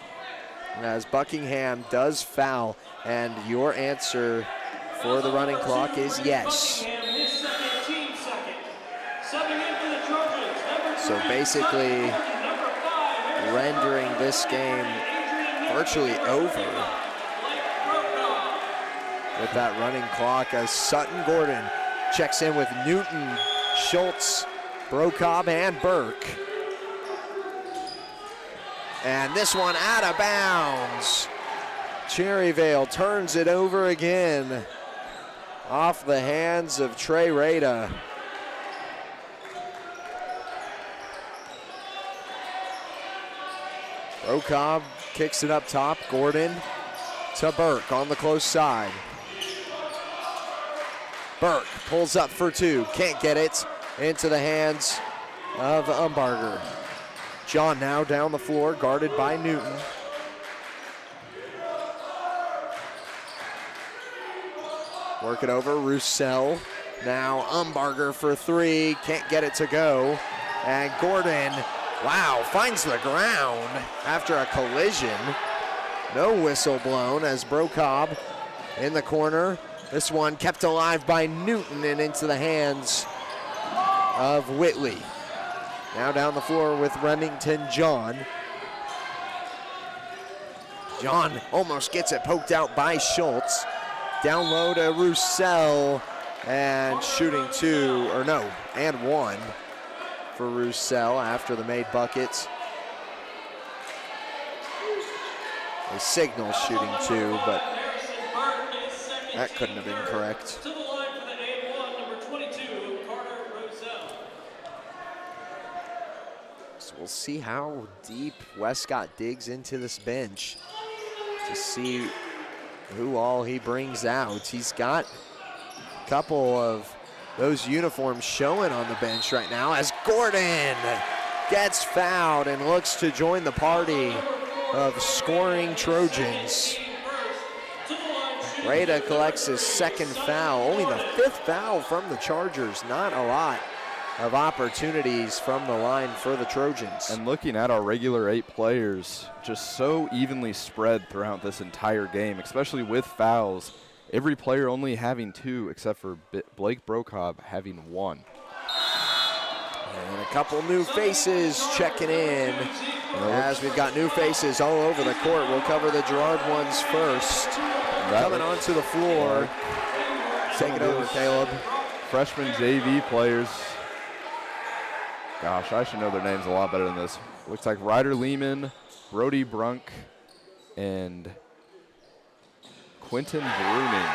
As Buckingham does foul, and your answer for the running clock is yes. His second, team second. Subbing in for the Trojans, number So 3, basically number 5, rendering this game virtually over with that running clock as Sutton Gordon checks in with Newton, Schultz, Brokob, and Burke. And this one out of bounds. Cherryvale turns it over again off the hands of Trey Rada. Brokob kicks it up top. Gordon to Burke on the close side. Burke pulls up for 2, can't get it into the hands of Umbarger. John now down the floor, guarded by Newton. Work it over, Roussel. Now Umbarger for 3, can't get it to go. And Gordon, wow, finds the ground after a collision. No whistle blown as Brokob in the corner. This one kept alive by Newton and into the hands of Whitley. Now down the floor with Remington John. John almost gets it poked out by Schultz. Down low to Roussel and shooting 2, or no, and 1 for Roussel after the made buckets. A signal shooting 2, but that couldn't have been correct. to the line for the A1, number 22, Carter Roselle. So we'll see how deep Westcott digs into this bench to see who all he brings out. He's got a couple of those uniforms showing on the bench right now as Gordon gets fouled and looks to join the party of scoring Trojans. Rada collects his second foul, only the 5th foul from the Chargers. Not a lot of opportunities from the line for the Trojans. And looking at our regular 8 players, just so evenly spread throughout this entire game, especially with fouls. Every player only having 2, except for Blake Brokob having 1. And a couple new faces checking in as we've got new faces all over the court. We'll cover the Girard ones first. Coming onto the floor. Take it over, Caleb. Freshman JV players. Gosh, I should know their names a lot better than this. Looks like Ryder Lehman, Brody Brunk, and Quentin Bruning.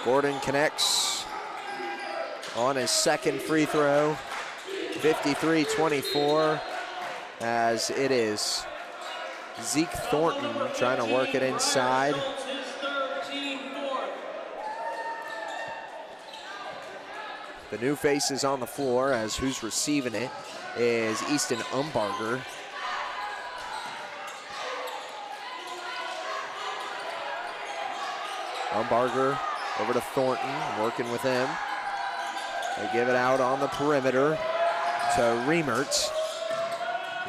Gordon connects on his second free throw. 53-24 as it is Zeke Thornton trying to work it inside. The new faces on the floor as who's receiving it is Easton Umbarger. Umbarger over to Thornton, working with him. They give it out on the perimeter to Reimert.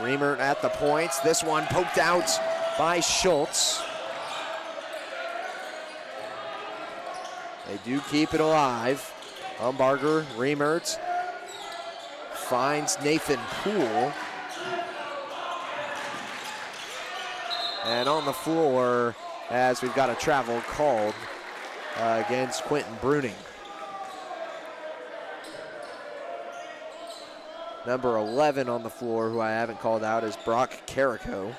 Reimert at the points. This one poked out by Schultz. They do keep it alive. Umbarger, Reimert finds Nathan Poole. And on the floor, as we've got a travel called against Quentin Bruning. Number 11 on the floor, who I haven't called out, is Brock Carrico.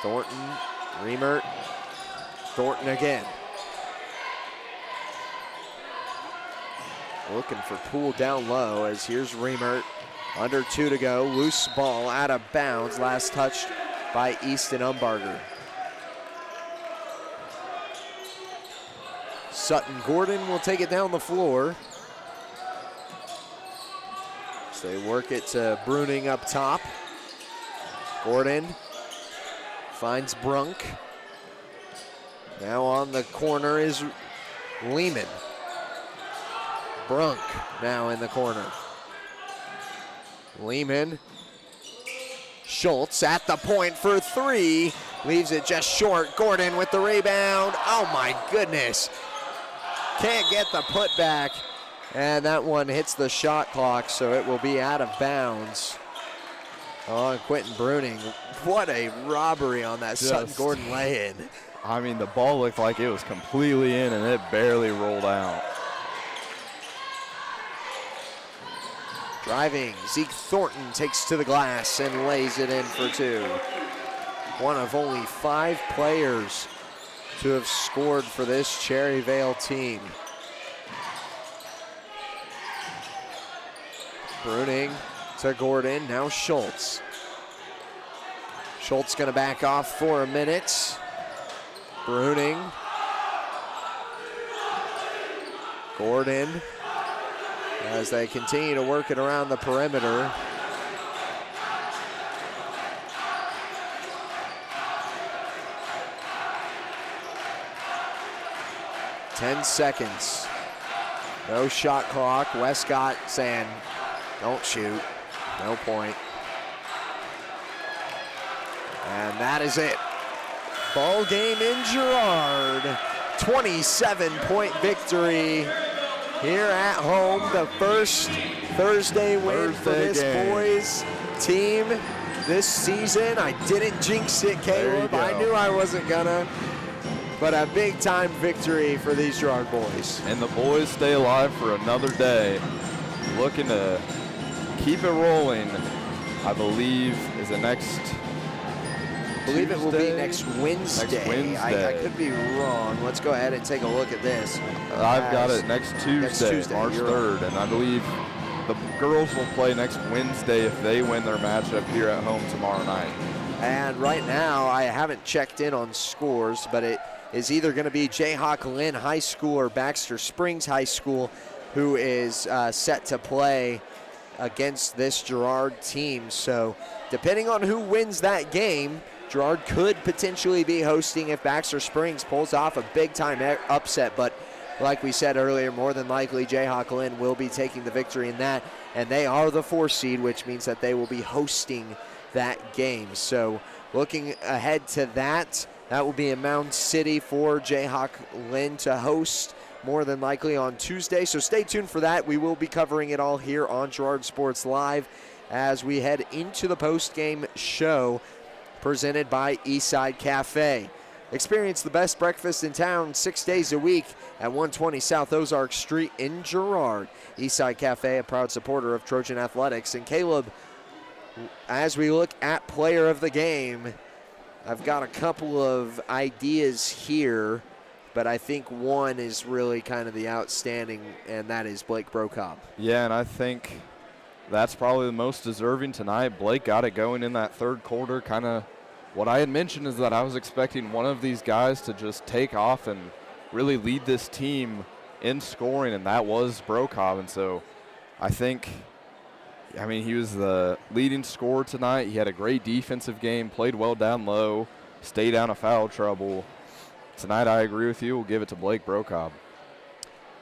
Thornton, Reimert, Thornton again. Looking for Poole down low as here's Reimert. Under 2 to go, loose ball out of bounds, last touched by Easton Umbarger. Sutton Gordon will take it down the floor. So they work it to Bruning up top. Gordon finds Brunk. Now on the corner is Lehman. Brunk now in the corner. Lehman. Schultz at the point for three. Leaves it just short. Gordon with the rebound. Oh my goodness. Can't get the putback. And that one hits the shot clock, so it will be out of bounds. Oh, Quentin Bruning. What a robbery on that Sutton Gordon lay-in. I mean, the ball looked like it was completely in, and it barely rolled out. Driving, Zeke Thornton takes to the glass and lays it in for two. One of only 5 players to have scored for this Cherryvale team. Bruning to Gordon, now Schultz. Schultz gonna back off for a minute. Bruning. Gordon, as they continue to work it around the perimeter. Ten seconds. No shot clock. Westcott saying, don't shoot. No point. And that is it. Ball game in Girard. 27-point victory here at home. The first Thursday win for this boys team this season. I didn't jinx it, Caleb. I knew I wasn't gonna. But a big-time victory for these Girard boys. And the boys stay alive for another day. Looking to keep it rolling, I believe, is the next I believe it will be next Wednesday. Next Wednesday. I could be wrong. Let's go ahead and take a look at this. I've got it next Tuesday, March 3rd, and I believe the girls will play next Wednesday if they win their matchup here at home tomorrow night. And right now, I haven't checked in on scores, but it is either going to be Jayhawk Lynn High School or Baxter Springs High School who is set to play against this Girard team. So depending on who wins that game, Girard could potentially be hosting if Baxter Springs pulls off a big-time upset. But like we said earlier, more than likely Jayhawk Lynn will be taking the victory in that. And they are the 4 seed, which means that they will be hosting that game. So looking ahead to that, that will be in Mound City for Jayhawk Lynn to host more than likely on Tuesday. So stay tuned for that. We will be covering it all here on Girard Sports Live as we head into the post-game show presented by Eastside Cafe. Experience the best breakfast in town 6 days a week at 120 South Ozark Street in Girard. Eastside Cafe, a proud supporter of Trojan Athletics. And Caleb, as we look at player of the game, I've got a couple of ideas here, but I think one is really kind of the outstanding, and that is Blake Brokob. Yeah, and I think that's probably the most deserving tonight. Blake got it going in that third quarter. Kind of what I had mentioned is that I was expecting one of these guys to just take off and really lead this team in scoring, and that was Brokob. And so I think, I mean, he was the leading scorer tonight. He had a great defensive game, played well down low, stayed out of foul trouble. Tonight, I agree with you. We'll give it to Blake Brokob.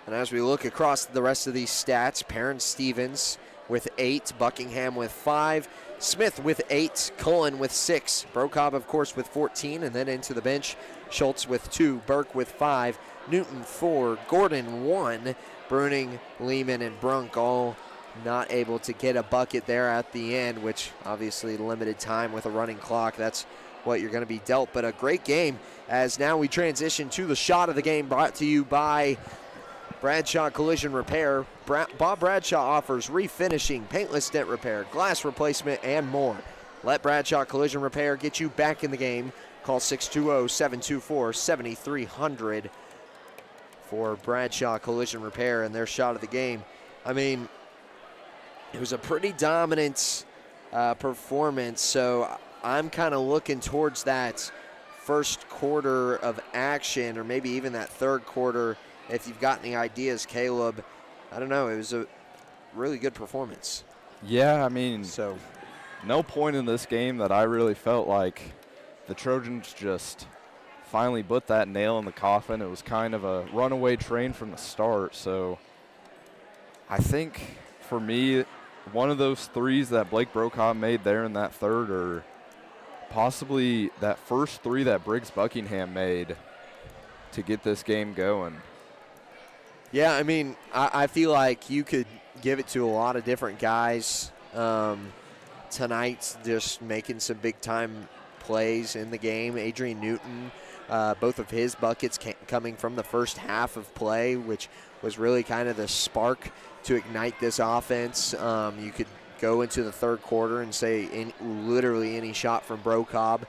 And as we look across the rest of these stats, Perrin Stevens with 8, Buckingham with 5, Smith with 8, Cullen with 6, Brokob, of course, with 14, and then into the bench, Schultz with 2, Burke with 5, Newton 4, Gordon 1, Bruning, Lehman, and Brunk all not able to get a bucket there at the end, which obviously limited time with a running clock. That's what you're going to be dealt. But a great game as now we transition to the shot of the game, brought to you by Bradshaw Collision Repair. Bob Bradshaw offers refinishing, paintless dent repair, glass replacement, and more. Let Bradshaw Collision Repair get you back in the game. Call 620-724-7300 for Bradshaw Collision Repair and their shot of the game. I mean, it was a pretty dominant performance, so I'm kind of looking towards that first quarter of action, or maybe even that third quarter. If you've got any ideas, Caleb, I don't know. It was a really good performance. Yeah, I mean, so no point in this game that I really felt like the Trojans just finally put that nail in the coffin. It was kind of a runaway train from the start. So I think for me, one of those threes that Blake Brokop made there in that third, or possibly that first three that Briggs Buckingham made to get this game going. Yeah, I mean, I feel like you could give it to a lot of different guys tonight, just making some big-time plays in the game. Adrian Newton, both of his buckets coming from the first half of play, which was really kind of the spark to ignite this offense. You could go into the third quarter and say literally any shot from Brokop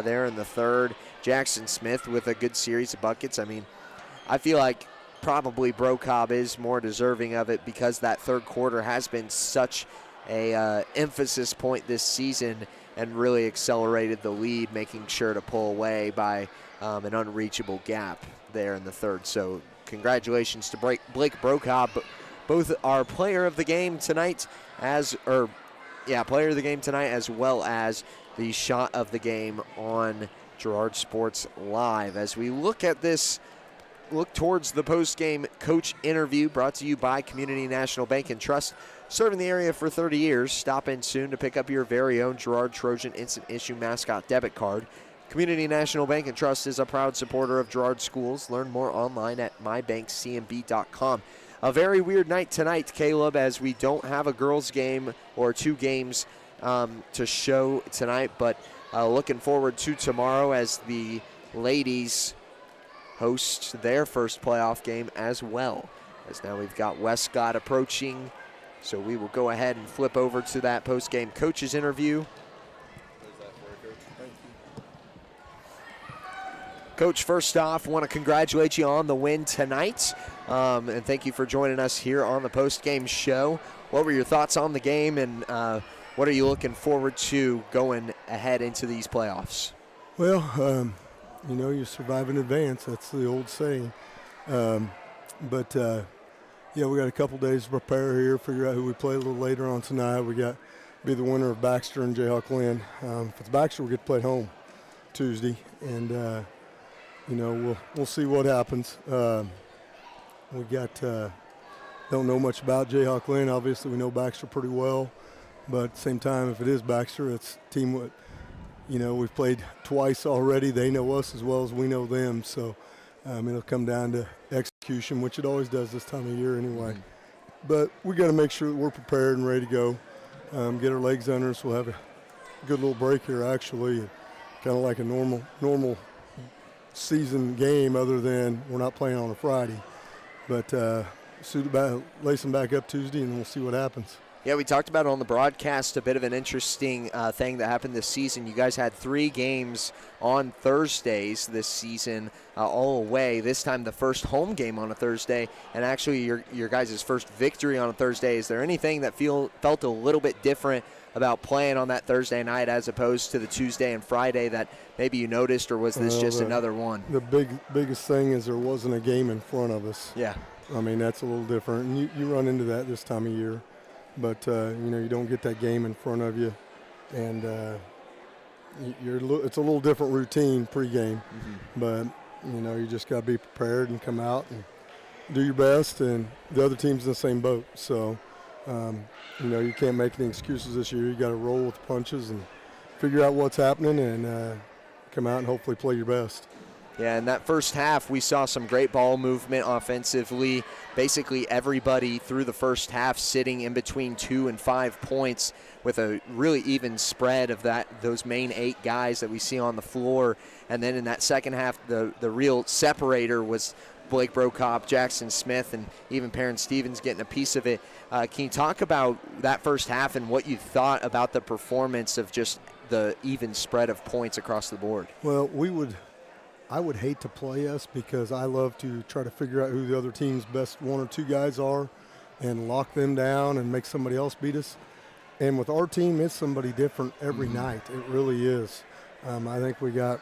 there in the third. Jackson Smith with a good series of buckets. I mean, I feel like probably Brokop is more deserving of it because that third quarter has been such a emphasis point this season and really accelerated the lead, making sure to pull away by an unreachable gap there in the third. So congratulations to Blake Brokop, both our player of the game tonight player of the game tonight, as well as the shot of the game on Girard Sports Live. As we look towards the post-game coach interview brought to you by Community National Bank and Trust, serving the area for 30 years. Stop in soon to pick up your very own Girard Trojan Instant Issue Mascot Debit Card. Community National Bank and Trust is a proud supporter of Girard Schools. Learn more online at mybankcmb.com. A very weird night tonight, Caleb, as we don't have a girls' game or two games to show tonight, but looking forward to tomorrow as the ladies host their first playoff game as well. As now we've got Westcott approaching, so we will go ahead and flip over to that post-game coaches interview. Coach, first off, want to congratulate you on the win tonight, and thank you for joining us here on the post-game show. What were your thoughts on the game, and what are you looking forward to going ahead into these playoffs? Well, you survive in advance. That's the old saying. We got a couple days to prepare here, figure out who we play a little later on tonight. We got be the winner of Baxter and Jayhawk Lynn. If it's Baxter, we get to play at home Tuesday, and we'll see what happens. We don't know much about Jayhawk Lynn. Obviously, we know Baxter pretty well, but at the same time, if it is Baxter, it's a team with, we've played twice already. They know us as well as we know them, so it'll come down to execution, which it always does this time of year anyway. But we got to make sure that we're prepared and ready to go, get our legs under us. We'll have a good little break here, actually, kind of like a normal season game, other than we're not playing on a Friday. But lace them back up Tuesday, and we'll see what happens. Yeah, we talked about it on the broadcast, a bit of an interesting thing that happened this season. You guys had 3 games on Thursdays this season, all away. This time the first home game on a Thursday, and actually your guys' first victory on a Thursday. Is there anything that felt a little bit different about playing on that Thursday night as opposed to the Tuesday and Friday that maybe you noticed, or was this just another one? The biggest thing is there wasn't a game in front of us. Yeah. I mean, that's a little different. And you run into that this time of year. But, you don't get that game in front of you. And it's a little different routine pregame. But, you just got to be prepared and come out and do your best. And the other team's in the same boat. So, you can't make any excuses this year. You got to roll with the punches and figure out what's happening and come out and hopefully play your best. Yeah, in that first half, we saw some great ball movement offensively. Basically everybody through the first half sitting in between 2 and 5 points with a really even spread of those main 8 guys that we see on the floor. And then in that second half, the real separator was Blake Brokop, Jackson Smith, and even Perrin Stevens getting a piece of it. Can you talk about that first half and what you thought about the performance of just the even spread of points across the board? Well, I would hate to play us because I love to try to figure out who the other team's best 1 or 2 guys are and lock them down and make somebody else beat us. And with our team, it's somebody different every night. It really is. I think we got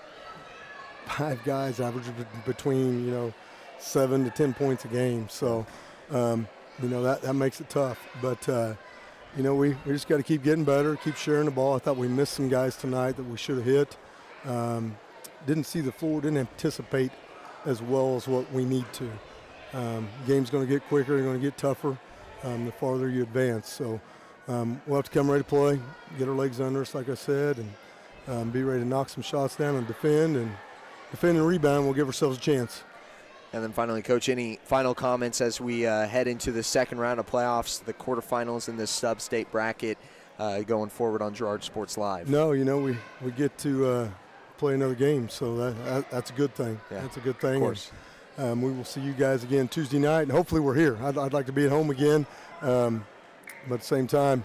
5 guys averaging between, 7 to 10 points a game. So, that makes it tough. But, we just got to keep getting better, keep sharing the ball. I thought we missed some guys tonight that we should have hit. Didn't see the floor, didn't anticipate as well as what we need to. Game's going to get quicker, going to get tougher. the farther you advance. So we'll have to come ready to play, get our legs under us, like I said, and be ready to knock some shots down and defend and rebound. We'll give ourselves a chance. And then finally, Coach, any final comments as we head into the second round of playoffs, the quarterfinals in this sub-state bracket going forward on Girard Sports Live? No, we get to play another game, so that's a good thing. Yeah, that's a good thing. Of course. And, we will see you guys again Tuesday night, and hopefully we're here. I'd like to be at home again, but at the same time,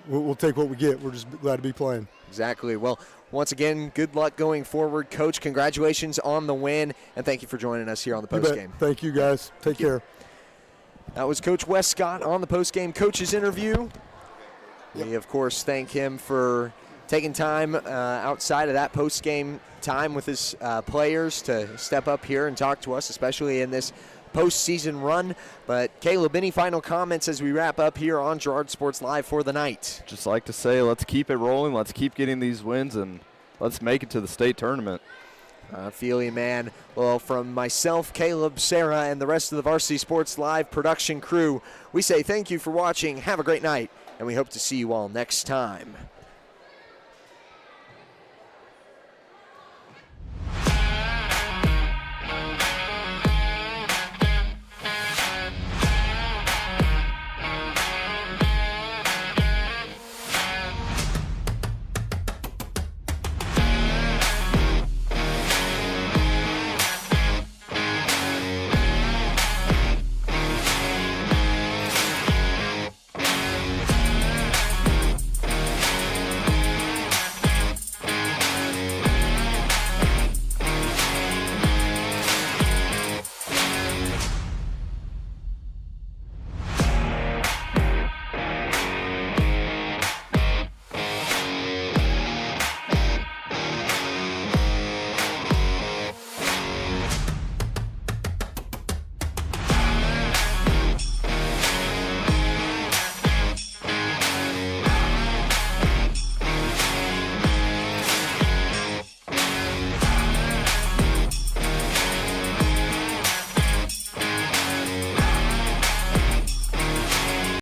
we'll take what we get. We're just glad to be playing. Exactly. Well, once again, good luck going forward. Coach, congratulations on the win, and thank you for joining us here on the postgame. Thank you, guys. Take care. That was Coach Wes Scott on the postgame coaches interview. We, of course, thank him for taking time outside of that postgame time with his players to step up here and talk to us, especially in this postseason run. But Caleb, any final comments as we wrap up here on Girard Sports Live for the night? Just like to say, let's keep it rolling. Let's keep getting these wins, and let's make it to the state tournament. I feel you, man. Well, from myself, Caleb, Sarah, and the rest of the Varsity Sports Live production crew, we say thank you for watching. Have a great night, and we hope to see you all next time.